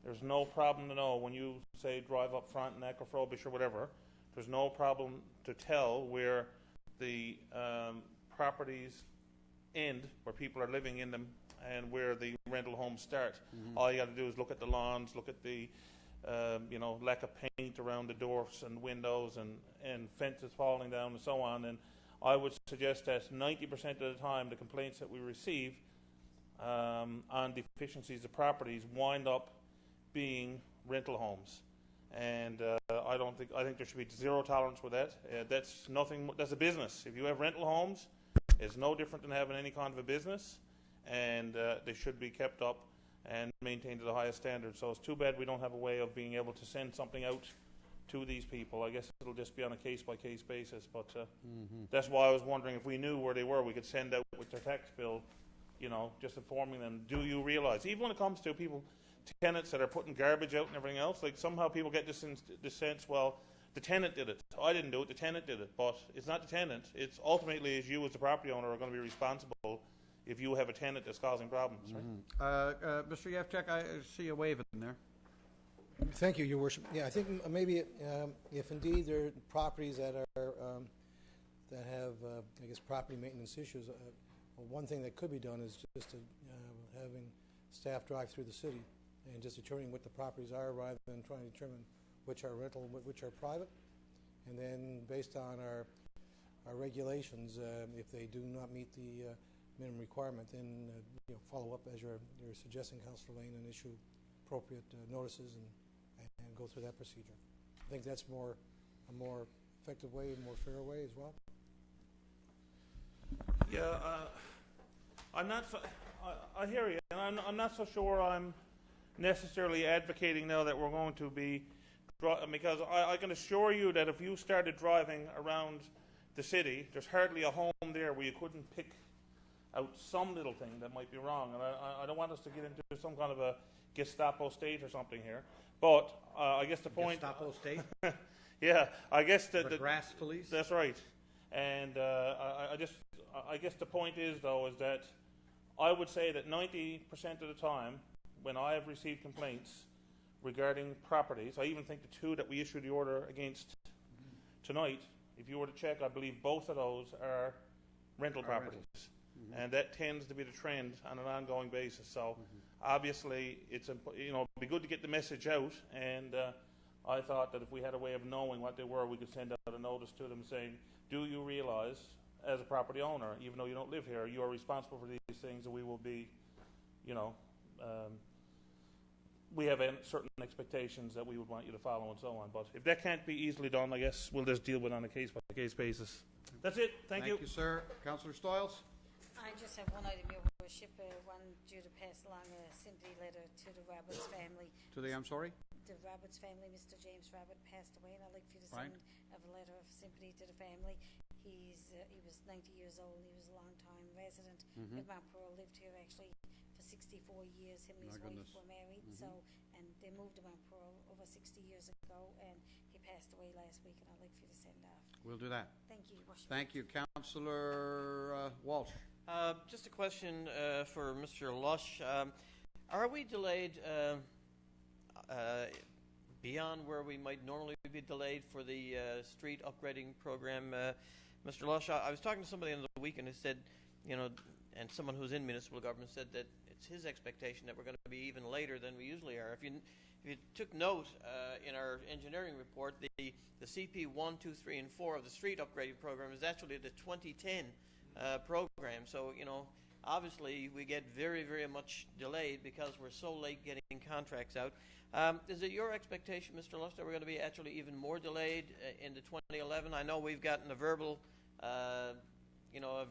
there's no problem to know when you say drive up front in Aberfrobish or whatever, there's no problem to tell where the properties end, where people are living in them, and where the rental homes start. All you got to do is look at the lawns, look at the lack of paint around the doors and windows, and fences falling down and so on. And I would suggest that 90% of the time the complaints that we receive on deficiencies of properties wind up being rental homes. And I think there should be zero tolerance with that. That's nothing. That's a business. If you have rental homes, it's no different than having any kind of a business, and they should be kept up and maintained to the highest standard. So it's too bad we don't have a way of being able to send something out to these people. I guess it'll just be on a case-by-case basis, but that's why I was wondering if we knew where they were, we could send out with their tax bill, just informing them, do you realize, even when it comes to people, tenants that are putting garbage out and everything else, like somehow people get this sense, well, the tenant did it. I didn't do it, the tenant did it. But it's not the tenant. It's ultimately, as you as the property owner are going to be responsible if you have a tenant that's causing problems, right? Mr. Yevchek, I see you waving there. Thank you, Your Worship. Yeah, I think maybe if indeed there are properties that are that have, I guess, property maintenance issues, one thing that could be done is just having staff drive through the city and just determining what the properties are, rather than trying to determine which are rental and which are private. And then, based on our regulations, if they do not meet the minimum requirement, then follow up as you're suggesting, Councillor Lane, and issue appropriate notices and go through that procedure. I think that's a more effective way, a more fair way as well. Yeah, I'm not. I hear you, and I'm not so sure I'm necessarily advocating now that we're going to be, because I can assure you that if you started driving around the city, there's hardly a home there where you couldn't pick out some little thing that might be wrong. And I don't want us to get into some kind of a Gestapo state or something here. But I guess the point. Gestapo state? Yeah, I guess the grass police? That's right. And I guess the point is, though, is that I would say that 90% of the time, when I have received complaints regarding properties, I even think the two that we issued the order against tonight, if you were to check, I believe both of those are rental properties. And that tends to be the trend on an ongoing basis. So obviously, it'd be good to get the message out. And I thought that if we had a way of knowing what they were, we could send out a notice to them saying, do you realize, as a property owner, even though you don't live here, you are responsible for these things, and we will be, we have certain expectations that we would want you to follow and so on. But if that can't be easily done, I guess we'll just deal with it on a case-by-case basis. That's it. Thank you. Thank you, sir. Councillor Stiles? I just have one item, Your Worship, one due to pass along a sympathy letter to the Roberts family. To the, I'm sorry? The Roberts family, Mr. James Robert passed away, and I'd like for you to Right. send a letter of sympathy to the family. He was 90 years old. He was a long-time resident of Mount Pearl, lived here actually for 64 years. Him and his wife were married, and they moved to Mount Pearl over 60 years ago, and he passed away last week, and I'd like for you to send off. We'll do that. Thank you, Your Worship. Thank you. Councillor Walsh? Just a question for Mr. Lush. Are we delayed beyond where we might normally be delayed for the street upgrading program? Mr. Lush, I was talking to somebody on the weekend who said, and someone who's in municipal government said that it's his expectation that we're going to be even later than we usually are. If you took note in our engineering report, the CP 1, 2, 3, and 4 of the street upgrading program is actually the 2010 program. So, obviously we get very, very much delayed because we're so late getting contracts out. Is it your expectation, Mr. Luster, we're going to be actually even more delayed into 2011? I know we've gotten a verbal, a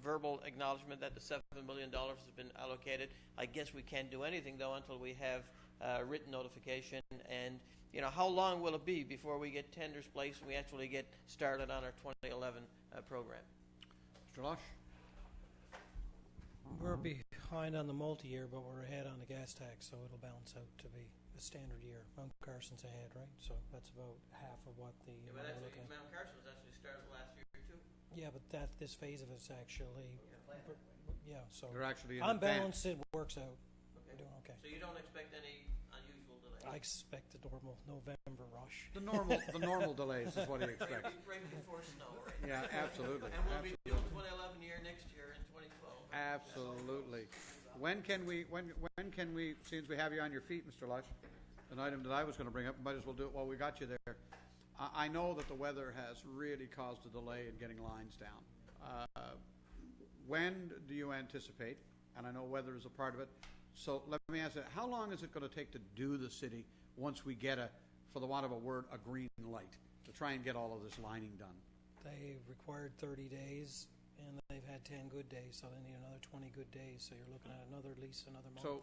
verbal acknowledgement that the $7 million has been allocated. I guess we can't do anything, though, until we have written notification. And, how long will it be before we get tenders placed and we actually get started on our 2011 program? Mr. Lush? We're behind on the multi-year, but we're ahead on the gas tax, so it'll balance out to be a standard year. Mount Carson's ahead, right? So that's about half of what the... Yeah, but actually, Mount Carson was actually started last year, too. Yeah, but this phase of it's actually... Yeah, so... They're actually in on advance. balance, it works out. Okay. We're doing okay. So you don't expect any unusual delays? I expect the normal November rush. The normal delays is what he expects. Right before snow, right? Yeah, absolutely. And we'll be doing 2011 year next year in 2012. Absolutely. When can we, since we have you on your feet, Mr. Lush, an item that I was going to bring up, might as well do it while we got you there. I know that the weather has really caused a delay in getting lines down. When do you anticipate, and I know weather is a part of it, so let me ask you, how long is it going to take to do the city once we get for the want of a word, a green light, to try and get all of this lining done? They required 30 days, and they've had 10 good days, so they need another 20 good days. So you're looking at at least another month. So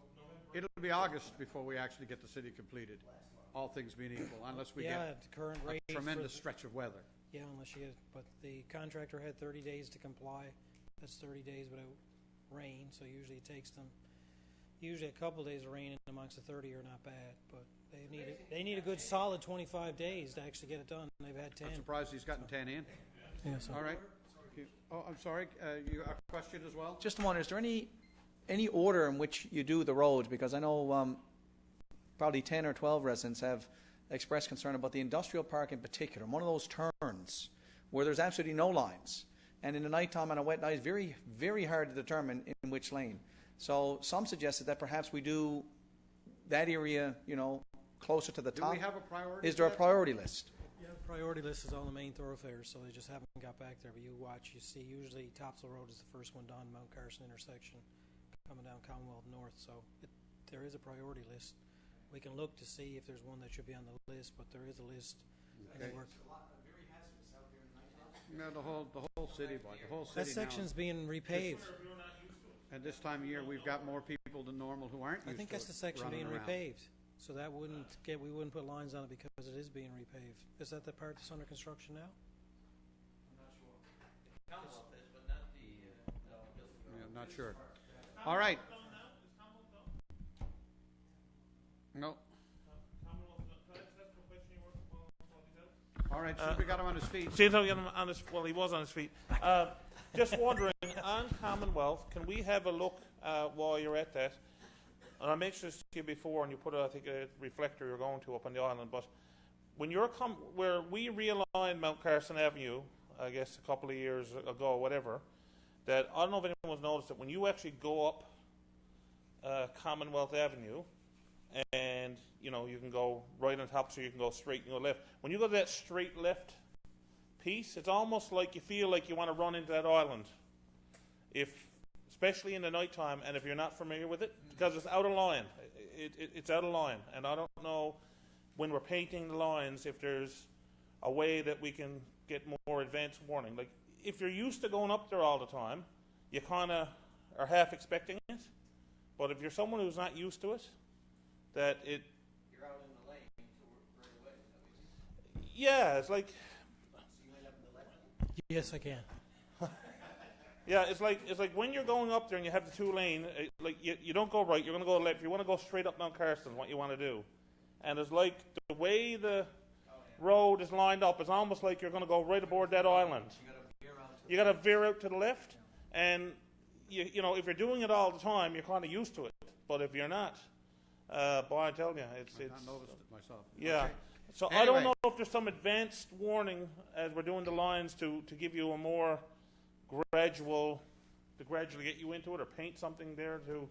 it'll be August before we actually get the city completed, all things being equal, unless we get at the current rate a tremendous stretch of weather. Yeah, unless you get, but the contractor had 30 days to comply. That's 30 days without rain, so usually it takes them, a couple days of rain in amongst the 30 are not bad, but they need a good solid 25 days to actually get it done. They've had 10. I'm surprised he's gotten 10 in. Yeah, so. All right. Oh, I'm sorry. You a question as well? Just wondering, is there any order in which you do the roads? Because I know probably 10 or 12 residents have expressed concern about the industrial park in particular. One of those turns where there's absolutely no lines. And in the nighttime on a wet night, it's very, very hard to determine in which lane. So some suggested that perhaps we do that area, closer to the top. Do we have a priority? Is there a priority list? Yeah, the priority list is all the main thoroughfares, so they just haven't got back there. But you see usually Topsail Road is the first one done, Mount Carson intersection, coming down Commonwealth North. So there is a priority list. We can look to see if there's one that should be on the list, but there is a list. Okay. No, the whole city, boy. The whole city That section's being repaved. And this time of year, we've got more people than normal who aren't used to it. I think that's the section running being around. repaved. So that we wouldn't put lines on it because it is being repaved. Is that the part that's under construction now? Commonwealth is, but not the, Yeah, I'm not sure. All right. No. All right, so we got him on his feet. See, so he was on his feet. Just wondering, on Commonwealth, can we have a look while you're at that? And I mentioned this to you before, and you put, I think, a reflector you're going to up on the island. But when you're where we realigned Mount Carson Avenue, I guess a couple of years ago, whatever, that I don't know if anyone's noticed it. When you actually go up Commonwealth Avenue, and you can go right on top, so you can go straight and go left. When you go to that straight left piece, it's almost like you feel like you want to run into that island, especially in the nighttime, and if you're not familiar with it, because it's out of line. It's out of line, and I don't know when we're painting the lines if there's a way that we can get more advanced warning. Like if you're used to going up there all the time, you kind of are half expecting it, but if you're someone who's not used to it, you're out in the lane right away. yeah, it's like, Yes, I can. yeah, it's like when you're going up there and you have the two lane, like you don't go right, you're going to go left. You want to go straight up Mount Carson, what you want to do, and it's like the way the road is lined up, it's almost like you're going to go right aboard that island. You got to veer out to the left, and you know if you're doing it all the time, you're kind of used to it. But if you're not, boy, I tell you, it's I've not noticed it myself. yeah. Okay. So Anyway. I don't know if there's some advanced warning as we're doing the lines to give you a more gradually get you into it, or paint something there to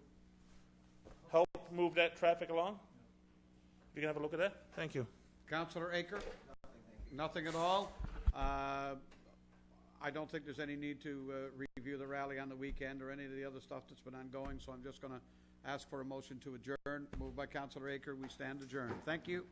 help move that traffic along. If you can have a look at that. Thank you. Councillor Aker? Nothing at all. I don't think there's any need to review the rally on the weekend or any of the other stuff that's been ongoing, so I'm just going to ask for a motion to adjourn. Moved by Councillor Aker. We stand adjourned. Thank you.